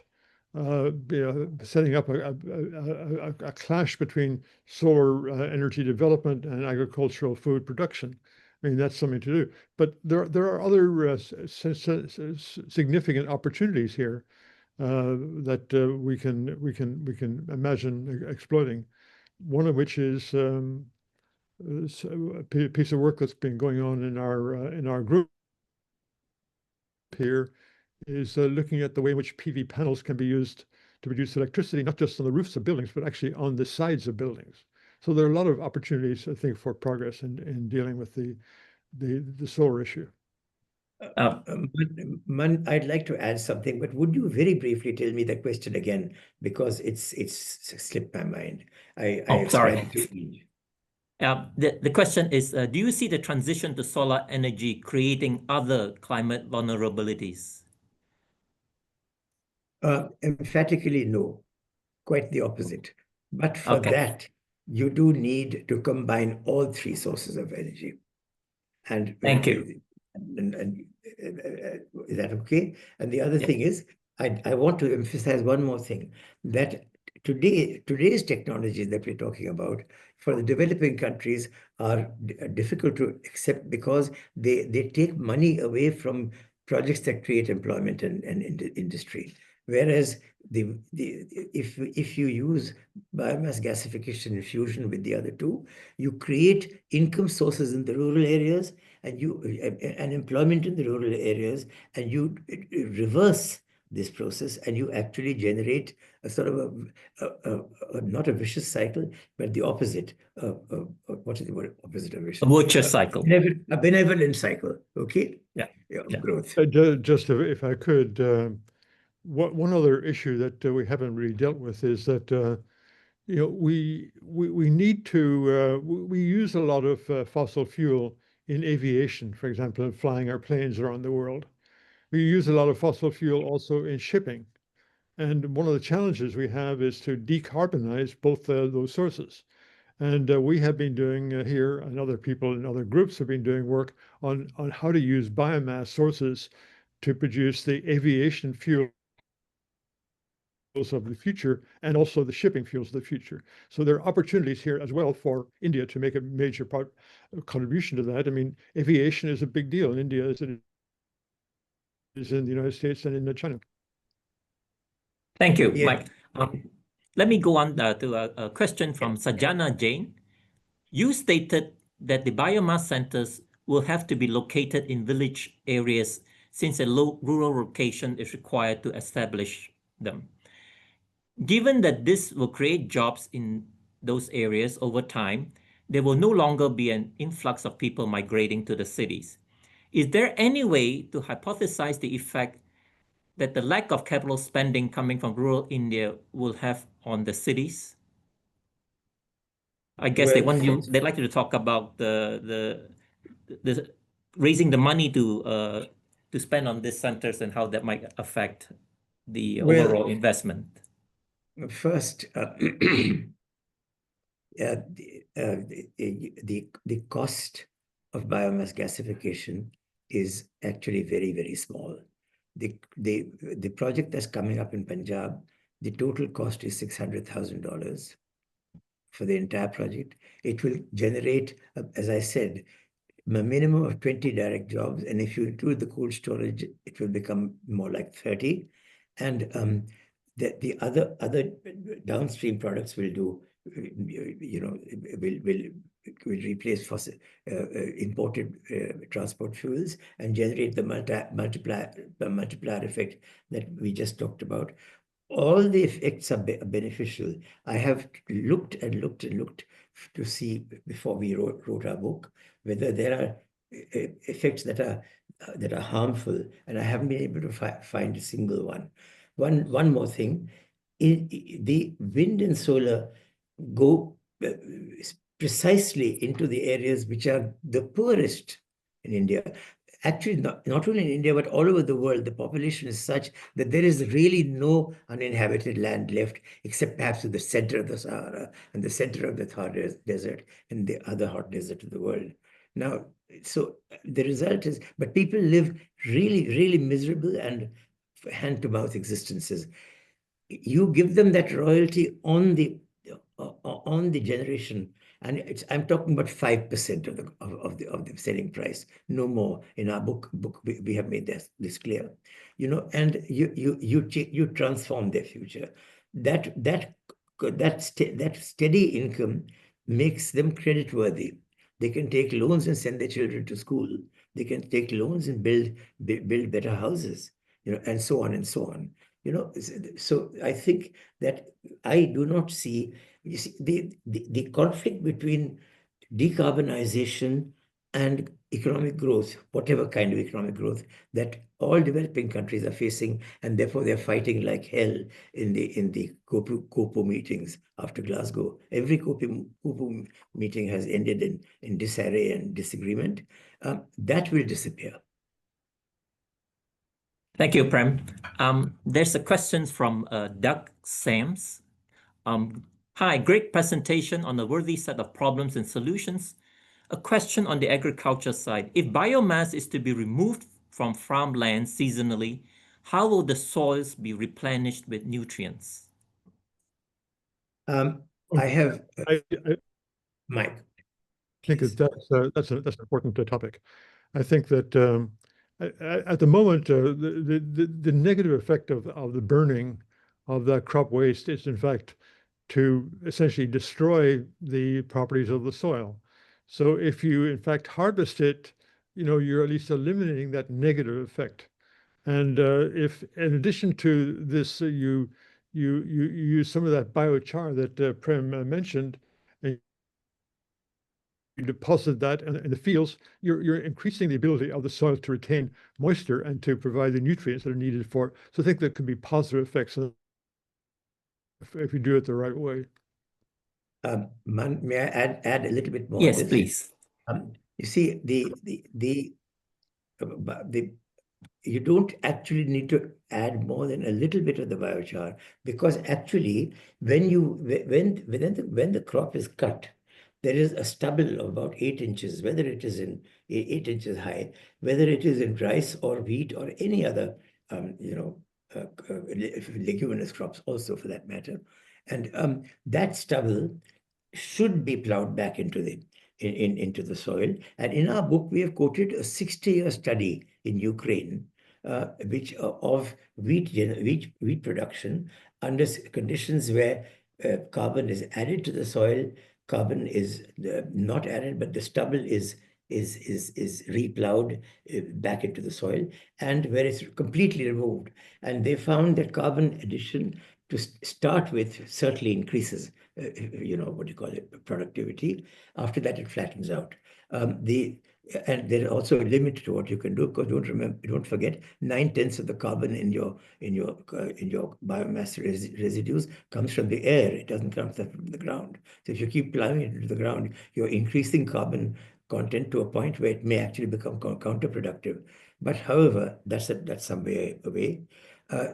S2: setting up a clash between solar energy development and agricultural food production. I mean, that's something to do. But there are other significant opportunities here that we can imagine exploiting. One of which is a piece of work that's been going on in our group here is looking at the way in which PV panels can be used to produce electricity, not just on the roofs of buildings, but actually on the sides of buildings. So there are a lot of opportunities, I think, for progress in dealing with the solar issue.
S3: I'd like to add something, but would you very briefly tell me the question again, because it's slipped my mind. I
S1: Sorry.
S3: tried to read.
S1: The question is, do you see the transition to solar energy creating other climate vulnerabilities?
S3: Emphatically, no. Quite the opposite. But for
S1: Okay.
S3: that, you do need to combine all three sources of energy. And
S1: Thank you.
S3: Is that okay? And the other thing is, I want to emphasize one more thing, that today's technologies that we're talking about for the developing countries are difficult to accept because they take money away from projects that create employment and industry. Whereas if you use biomass gasification and fusion with the other two, you create income sources in the rural areas and employment in the rural areas, and you reverse this process, and you actually generate a sort of not a vicious cycle, but the opposite. What is the word opposite of vicious?
S1: A virtuous cycle.
S3: A benevolent cycle. Okay.
S1: Yeah.
S3: Growth.
S2: Just if I could, one other issue that we haven't really dealt with is that we need to we use a lot of fossil fuel in aviation, for example, flying our planes around the world. We use a lot of fossil fuel also in shipping. And one of the challenges we have is to decarbonize both those sources. And we have been doing here, and other people in other groups have been doing work on how to use biomass sources to produce the aviation fuels of the future and also the shipping fuels of the future. So there are opportunities here as well for India to make a major contribution to that. I mean, aviation is a big deal in India as it is in the United States and in China.
S1: Thank you, Mike. Let me go on to a question from Sajana Jain. You stated that the biomass centers will have to be located in village areas since a rural location is required to establish them. Given that this will create jobs in those areas over time, there will no longer be an influx of people migrating to the cities. Is there any way to hypothesize the effect that the lack of capital spending coming from rural India will have on the cities? I guess they'd like you to talk about the raising the money to spend on these centers and how that might affect the overall investment.
S3: First, the cost of biomass gasification is actually very, very small. The project that's coming up in Punjab, the total cost is $600,000 for the entire project. It will generate, as I said, a minimum of 20 direct jobs, and if you include the cold storage, it will become more like 30. And the other downstream products will do, will replace fossil imported transport fuels and generate the multiplier effect that we just talked about. All the effects are beneficial. I have looked to see before we wrote our book whether there are effects that are harmful, and I haven't been able to find a single one. One more thing, the wind and solar go precisely into the areas which are the poorest in India. Actually, not only in India, but all over the world, the population is such that there is really no uninhabited land left, except perhaps in the center of the Sahara and the center of the Thar Desert and the other hot desert of the world. Now, so the result is, but people live really, really miserable and hand-to-mouth existences. You give them that royalty on the generation, and I'm talking about 5% of the selling price, no more. In our book we have made this clear, and you transform their future. That steady income makes them creditworthy. They can take loans and send their children to school. They can take loans and build better houses, and so on and so on. So I think that I do not see, you see, the conflict between decarbonization and economic growth, whatever kind of economic growth that all developing countries are facing, and therefore they're fighting like hell in the COPO meetings after Glasgow. Every COPO meeting has ended in disarray and disagreement. That will disappear.
S1: Thank you, Prem. There's a question from Doug Sams. Hi, great presentation on a worthy set of problems and solutions. A question on the agriculture side. If biomass is to be removed from farmland seasonally, how will the soils be replenished with nutrients?
S3: I have
S2: I
S3: Mike.
S2: think
S3: Please.
S2: that's an important topic. I think that at the moment, the negative effect of the burning of that crop waste is, in fact, to essentially destroy the properties of the soil. So if you, in fact, harvest it, you're at least eliminating that negative effect. And if, in addition to this, you use some of that biochar that Prem mentioned, and you deposit that in the fields, you're increasing the ability of the soil to retain moisture and to provide the nutrients that are needed for it. So I think there could be positive effects if you do it the right way.
S3: May I add a little bit more on
S1: Yes,
S3: this?
S1: please.
S3: You see, you don't actually need to add more than a little bit of the biochar, because actually when the crop is cut, there is a stubble of about 8 inches, whether it is in 8 inches high, whether it is in rice or wheat or any other leguminous crops also for that matter. And that stubble should be plowed back into the soil. And in our book, we have quoted a 60-year study in Ukraine, which of wheat production under conditions where carbon is added to the soil, carbon is not added, but the stubble is replowed back into the soil, and where it's completely removed. And they found that carbon addition to start with certainly increases, what do you call it, productivity. After that, it flattens out. And there's also a limit to what you can do, because don't forget, 9/10 of the carbon in your biomass residues comes from the air. It doesn't come from the ground. So if you keep plowing it into the ground, you're increasing carbon content to a point where it may actually become counterproductive. But however, that's some way away.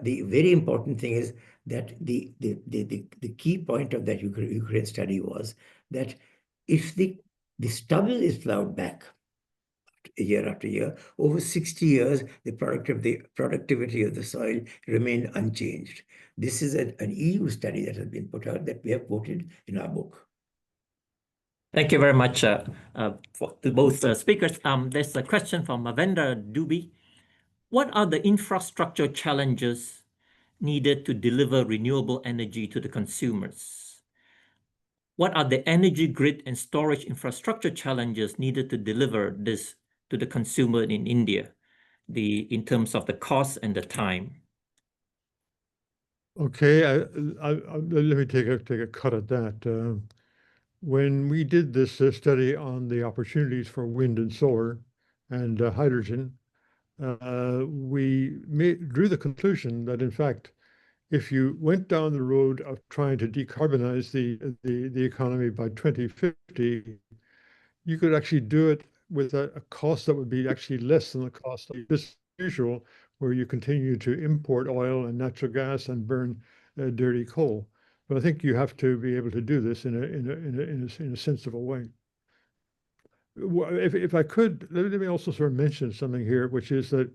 S3: The very important thing is that the key point of that Ukraine study was that if the stubble is plowed back year after year, over 60 years, the productivity of the soil remained unchanged. This is an EU study that has been put out that we have quoted in our book.
S1: Thank you very much to both speakers. There's a question from Lavender Duby. What are the infrastructure challenges needed to deliver renewable energy to the consumers? What are the energy grid and storage infrastructure challenges needed to deliver this to the consumer in India, in terms of the cost and the time?
S2: Okay, let me take a cut at that. When we did this study on the opportunities for wind and solar and hydrogen, we drew the conclusion that, in fact, if you went down the road of trying to decarbonize the economy by 2050, you could actually do it with a cost that would be actually less than the cost of business as usual, where you continue to import oil and natural gas and burn dirty coal. But I think you have to be able to do this in a sensible way. If I could, let me also sort of mention something here, which is that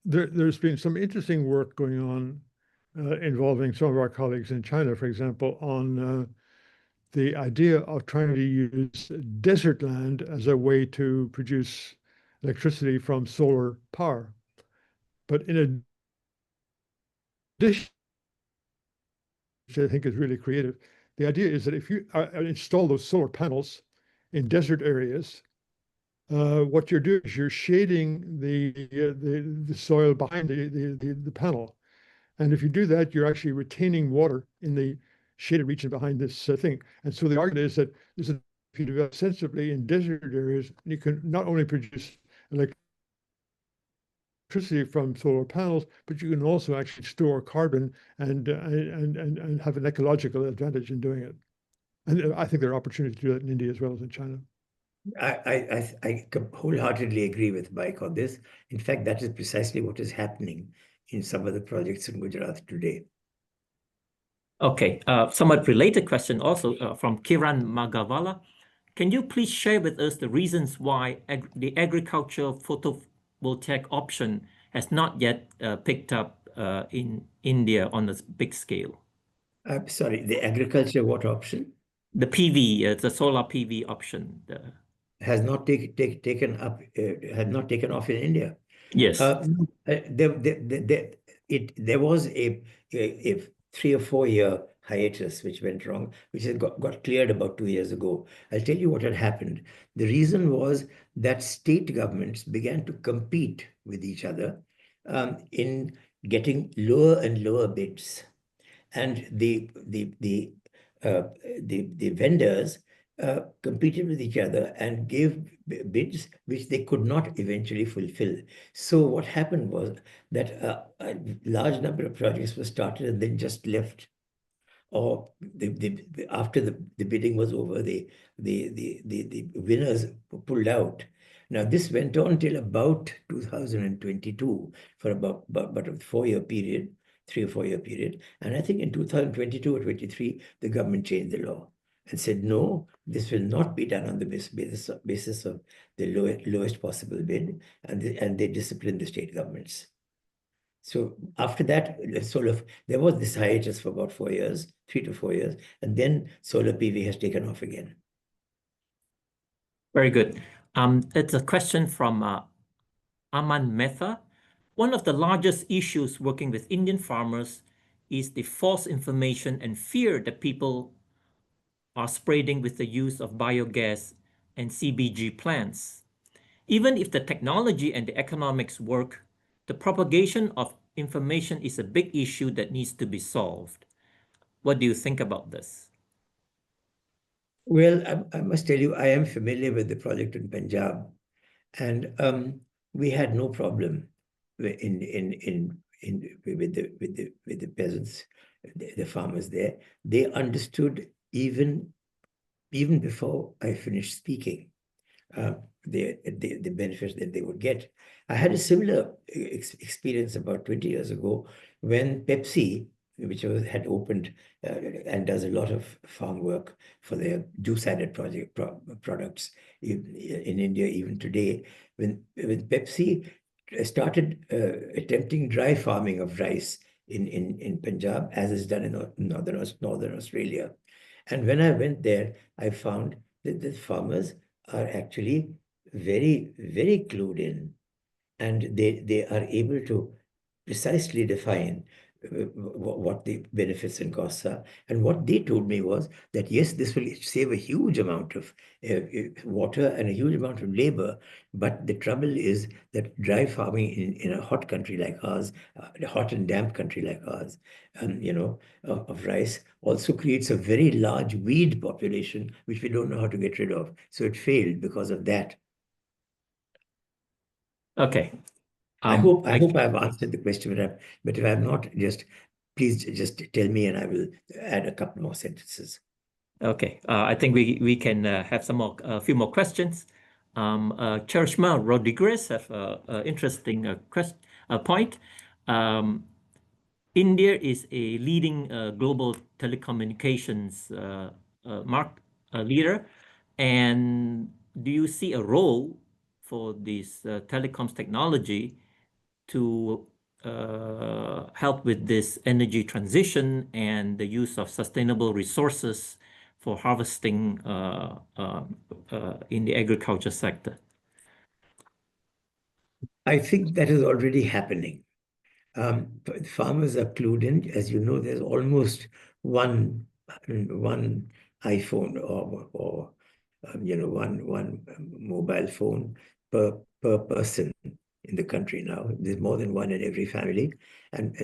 S2: there's been some interesting work going on involving some of our colleagues in China, for example, on the idea of trying to use desert land as a way to produce electricity from solar power. But in addition, which I think is really creative, the idea is that if you install those solar panels in desert areas, what you're doing is you're shading the soil behind the panel. And if you do that, you're actually retaining water in the shaded region behind this thing. And so the argument is that if you develop sensibly in desert areas, you can not only produce electricity from solar panels, but you can also actually store carbon and have an ecological advantage in doing it. And I think there are opportunities to do that in India as well as in China.
S3: I wholeheartedly agree with Mike on this. In fact, that is precisely what is happening in some of the projects in Gujarat today.
S1: Okay, somewhat related question also from Kiran Magavala. Can you please share with us the reasons why the agricultural photovoltaic option has not yet picked up in India on a big scale?
S3: I'm sorry, the agriculture what option?
S1: The PV, the solar PV option.
S3: Has not taken up, had not taken off in India.
S1: Yes.
S3: There was a 3 or 4 year hiatus which went wrong, which has got cleared about 2 years ago. I'll tell you what had happened. The reason was that state governments began to compete with each other in getting lower and lower bids, and the vendors competed with each other and gave bids which they could not eventually fulfill. So what happened was that a large number of projects were started and then just left. Or after the bidding was over, the winners pulled out. Now, this went on till about 2022 for about a 4 year period, 3 or 4 year period. And I think in 2022 or 23, the government changed the law and said, no, this will not be done on the basis of the lowest possible bid, and they disciplined the state governments. So after that, there was this hiatus for about 4 years, 3 to 4 years, and then solar PV has taken off again.
S1: Very good. It's a question from Aman Mehta. One of the largest issues working with Indian farmers is the false information and fear that people are spreading with the use of biogas and CBG plants. Even if the technology and the economics work, the propagation of information is a big issue that needs to be solved. What do you think about this?
S3: Well, I must tell you, I am familiar with the project in Punjab, and we had no problem with the peasants, the farmers there. They understood even before I finished speaking the benefits that they would get. I had a similar experience about 20 years ago when Pepsi, which had opened and does a lot of farm work for their juice-added products in India even today, when Pepsi started attempting dry farming of rice in Punjab, as is done in northern Australia. And when I went there, I found that the farmers are actually very, very clued in, and they are able to precisely define what the benefits and costs are. And what they told me was that, yes, this will save a huge amount of water and a huge amount of labor, but the trouble is that dry farming in a hot country like ours, a hot and damp country like ours, of rice, also creates a very large weed population, which we don't know how to get rid of. So it failed because of that.
S1: Okay.
S3: I hope I've answered the question, but if I have not, please just tell me and I will add a couple more sentences.
S1: Okay, I think we can have a few more questions. Charishma Rodriguez have an interesting point. India is a leading global telecommunications leader, and do you see a role for this telecoms technology to help with this energy transition and the use of sustainable resources for harvesting in the agriculture sector?
S3: I think that is already happening. Farmers are clued in. As you know, there's almost one iPhone or one mobile phone per person in the country now. There's more than one in every family, and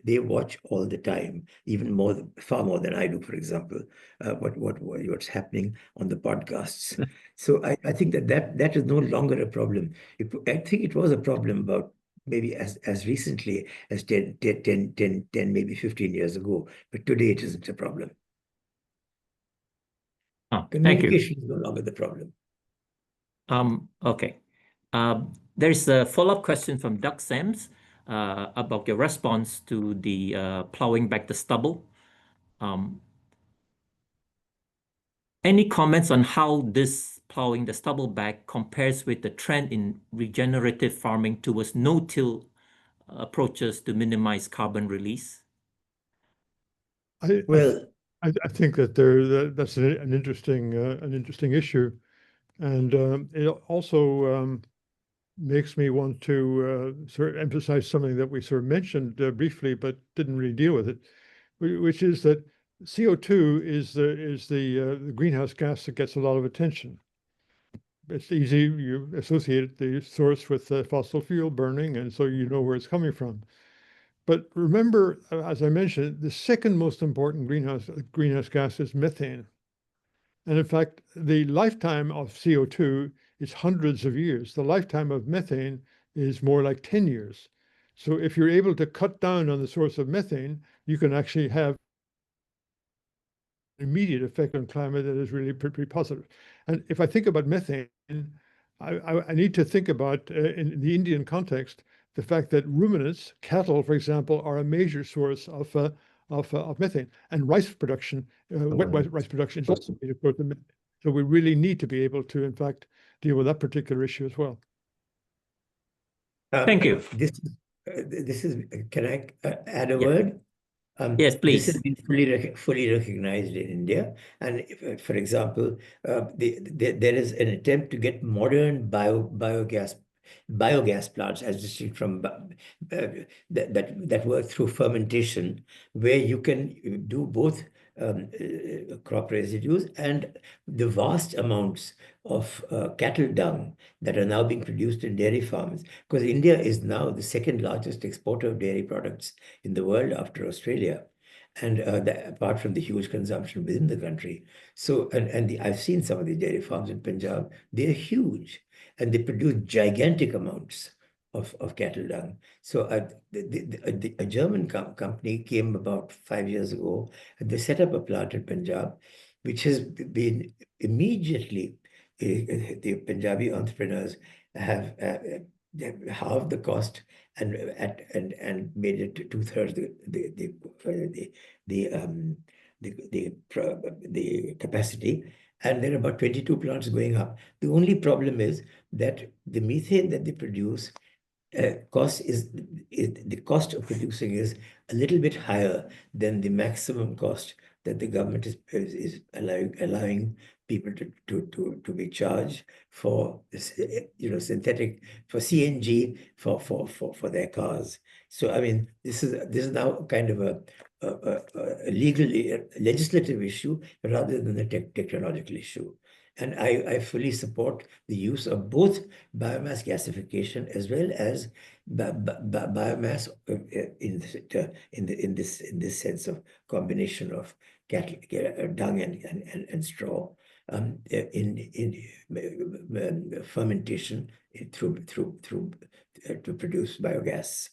S3: they watch all the time, even far more than I do, for example, what's happening on the podcasts. So I think that is no longer a problem. I think it was a problem about maybe as recently as 10, maybe 15 years ago, but today it isn't a problem.
S1: Oh, thank you.
S3: Communication is no longer the problem.
S1: Okay. There's a follow-up question from Doug Sams about your response to the plowing back the stubble. Any comments on how this plowing the stubble back compares with the trend in regenerative farming towards no-till approaches to minimize carbon release?
S2: I think that that's an interesting issue, and it also makes me want to sort of emphasize something that we sort of mentioned briefly, but didn't really deal with it, which is that CO2 is the greenhouse gas that gets a lot of attention. It's easy, you associate the source with fossil fuel burning, and so you know where it's coming from. But remember, as I mentioned, the second most important greenhouse gas is methane. And in fact, the lifetime of CO2 is hundreds of years. The lifetime of methane is more like 10 years. So if you're able to cut down on the source of methane, you can actually have an immediate effect on climate that is really pretty positive. And if I think about methane, I need to think about, in the Indian context, the fact that ruminants, cattle, for example, are a major source of methane, and rice production, wet rice production is also a major source of methane. So we really need to be able to, in fact, deal with that particular issue as well.
S1: Thank you.
S3: Can I add a
S1: Yeah.
S3: word?
S1: Yes, please.
S3: This has been fully recognized in India. And for example, there is an attempt to get modern biogas plants as distinct from that work through fermentation, where you can do both crop residues and the vast amounts of cattle dung that are now being produced in dairy farms. Because India is now the second largest exporter of dairy products in the world after Australia. And apart from the huge consumption within the country. So, I've seen some of the dairy farms in Punjab, they're huge and they produce gigantic amounts of cattle dung. So a German company came about 5 years ago, and they set up a plant in Punjab, which has been immediately, the Punjabi entrepreneurs have halved the cost and made it to 2/3 the capacity. And there are about 22 plants going up. The only problem is that the methane that they produce the cost of producing is a little bit higher than the maximum cost that the government is allowing people to be charged for synthetic, for CNG for their cars. So I mean, this is now kind of a legislative issue rather than a technological issue. And I fully support the use of both biomass gasification as well as biomass in this sense of combination of cattle dung and straw in fermentation to produce biogas.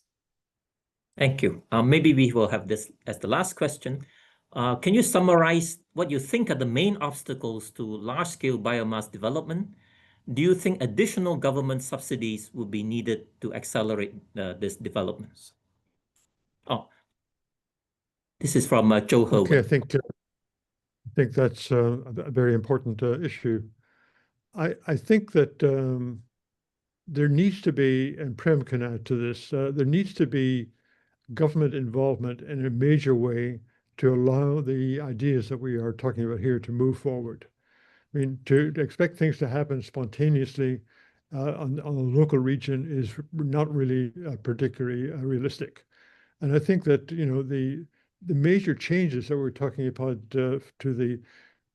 S1: Thank you. Maybe we will have this as the last question. Can you summarize what you think are the main obstacles to large-scale biomass development? Do you think additional government subsidies will be needed to accelerate these developments? Oh, this is from Joe Herwin.
S2: Okay, I think that's a very important issue. I think that there needs to be, and Prem can add to this, there needs to be government involvement in a major way to allow the ideas that we are talking about here to move forward. I mean, to expect things to happen spontaneously on a local region is not really particularly realistic. And I think that, the major changes that we're talking about to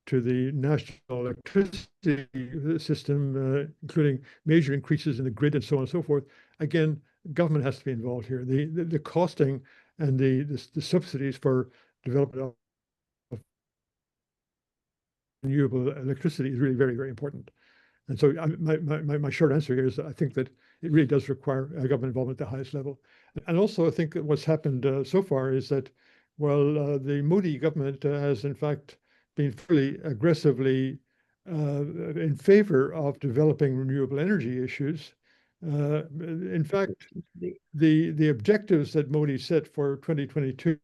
S2: to the national electricity system, including major increases in the grid and so on and so forth, again, government has to be involved here. The costing and the subsidies for development of renewable electricity is really very, very important. And so my short answer here is I think that it really does require government involvement at the highest level. And also, I think that what's happened so far is that, well, the Modi government has in fact been fairly aggressively in favor of developing renewable energy issues. In fact, the objectives that Modi set for 2022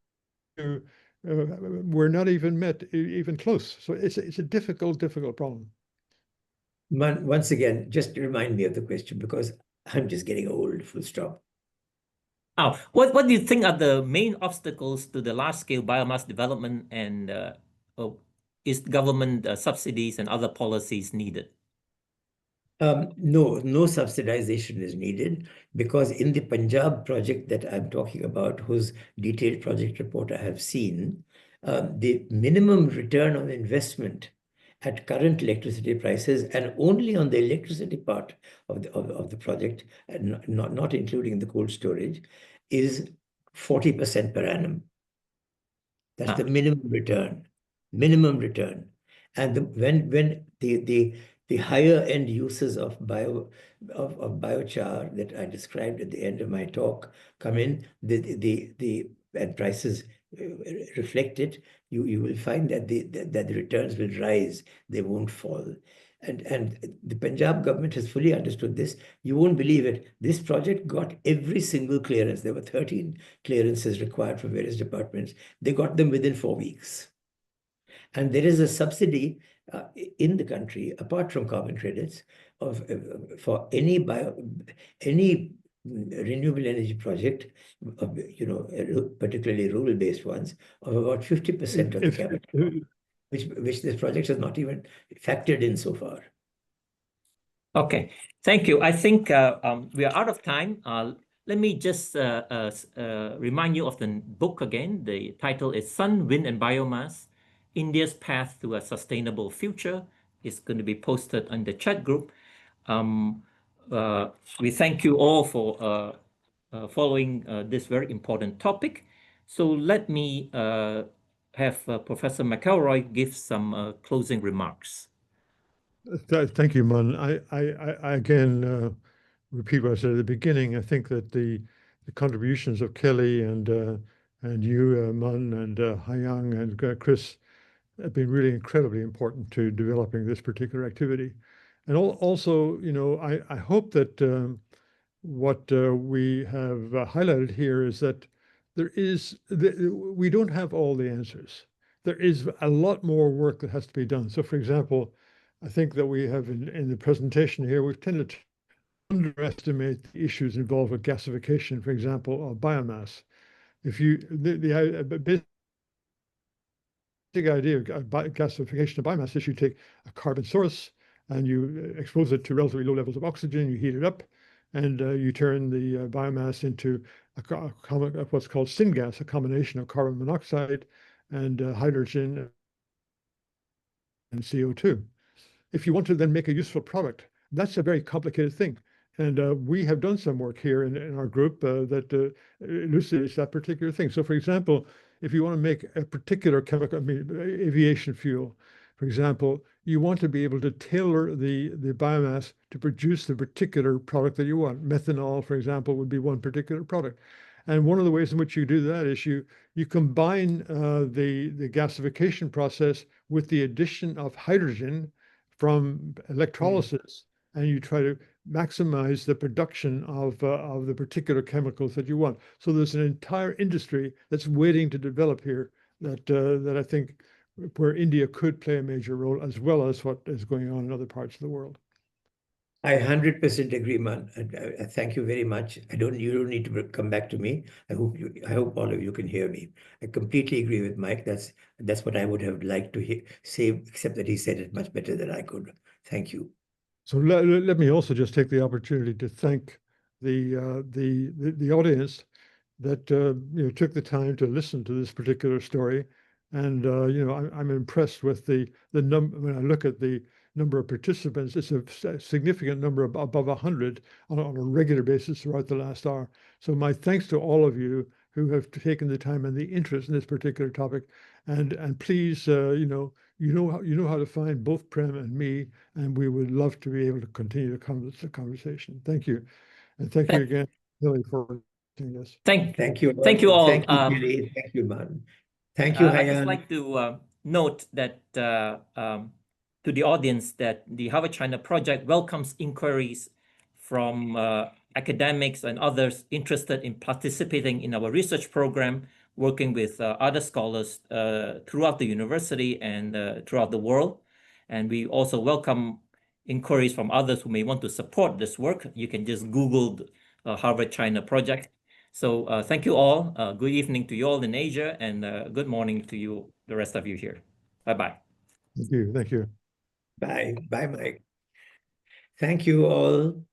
S2: were not even met, even close. So it's a difficult problem.
S3: Once again, just remind me of the question because I'm just getting old, full stop.
S1: Oh, what do you think are the main obstacles to the large-scale biomass development, and is government subsidies and other policies needed?
S3: No subsidization is needed because in the Punjab project that I'm talking about, whose detailed project report I have seen, the minimum return on investment at current electricity prices and only on the electricity part of the project, and not including the cold storage, is 40% per annum. That's the minimum return. And when the higher end uses of biochar that I described at the end of my talk come in, and prices reflect it, you will find that the returns will rise, they won't fall. And the Punjab government has fully understood this. You won't believe it. This project got every single clearance. There were 13 clearances required from various departments. They got them within 4 weeks. And there is a subsidy in the country, apart from carbon credits, for any renewable energy project, particularly rural-based ones, of about 50% of the capital, which this project has not even factored in so far.
S1: Okay, thank you. I think we are out of time. Let me just remind you of the book again. The title is Sun, Wind, and Biomass, India's Path to a Sustainable Future. It's going to be posted on the chat group. We thank you all for following this very important topic. So let me have Professor McElroy give some closing remarks.
S2: Thank you, Man. I again repeat what I said at the beginning. I think that the contributions of Kelly and you, Man, and Hayang and Chris have been really incredibly important to developing this particular activity. And also, I hope that what we have highlighted here is that we don't have all the answers. There is a lot more work that has to be done. So, for example, I think that we have in the presentation here, we've tended to underestimate the issues involved with gasification, for example, of biomass. If you, the basic idea of gasification of biomass is you take a carbon source and you expose it to relatively low levels of oxygen, you heat it up, and you turn the biomass into what's called syngas, a combination of carbon monoxide and hydrogen and CO2. If you want to then make a useful product, that's a very complicated thing. And we have done some work here in our group that elucidates that particular thing. So, for example, if you want to make a particular chemical, aviation fuel, for example, you want to be able to tailor the biomass to produce the particular product that you want. Methanol, for example, would be one particular product. And one of the ways in which you do that is you combine the gasification process with the addition of hydrogen from electrolysis, and you try to maximize the production of the particular chemicals that you want. So there's an entire industry that's waiting to develop here that I think where India could play a major role, as well as what is going on in other parts of the world.
S3: I 100% agree, Man. Thank you very much. You don't need to come back to me. I hope all of you can hear me. I completely agree with Mike. That's what I would have liked to say, except that he said it much better than I could. Thank you.
S2: So let me also just take the opportunity to thank the audience that took the time to listen to this particular story. And you know, I'm impressed with the number. When I look at the number of participants, it's a significant number, above 100 on a regular basis throughout the last hour. So my thanks to all of you who have taken the time and the interest in this particular topic. And please, you know how to find both Prem and me, and we would love to be able to continue the conversation. Thank you, and thank you again, Billy, for doing this.
S3: Thank you.
S1: Thank you all.
S3: Thank you, Billy. Thank you, Man. Thank you,
S1: I'd just
S3: Hayan.
S1: like to note that to the audience that the Harvard China Project welcomes inquiries from academics and others interested in participating in our research program, working with other scholars throughout the university and throughout the world. And we also welcome inquiries from others who may want to support this work. You can just Google Harvard China Project. So thank you all. Good evening to you all in Asia, and good morning to you, the rest of you here. Bye-bye.
S2: Thank you. Thank you.
S3: Bye. Bye, Mike. Thank you all.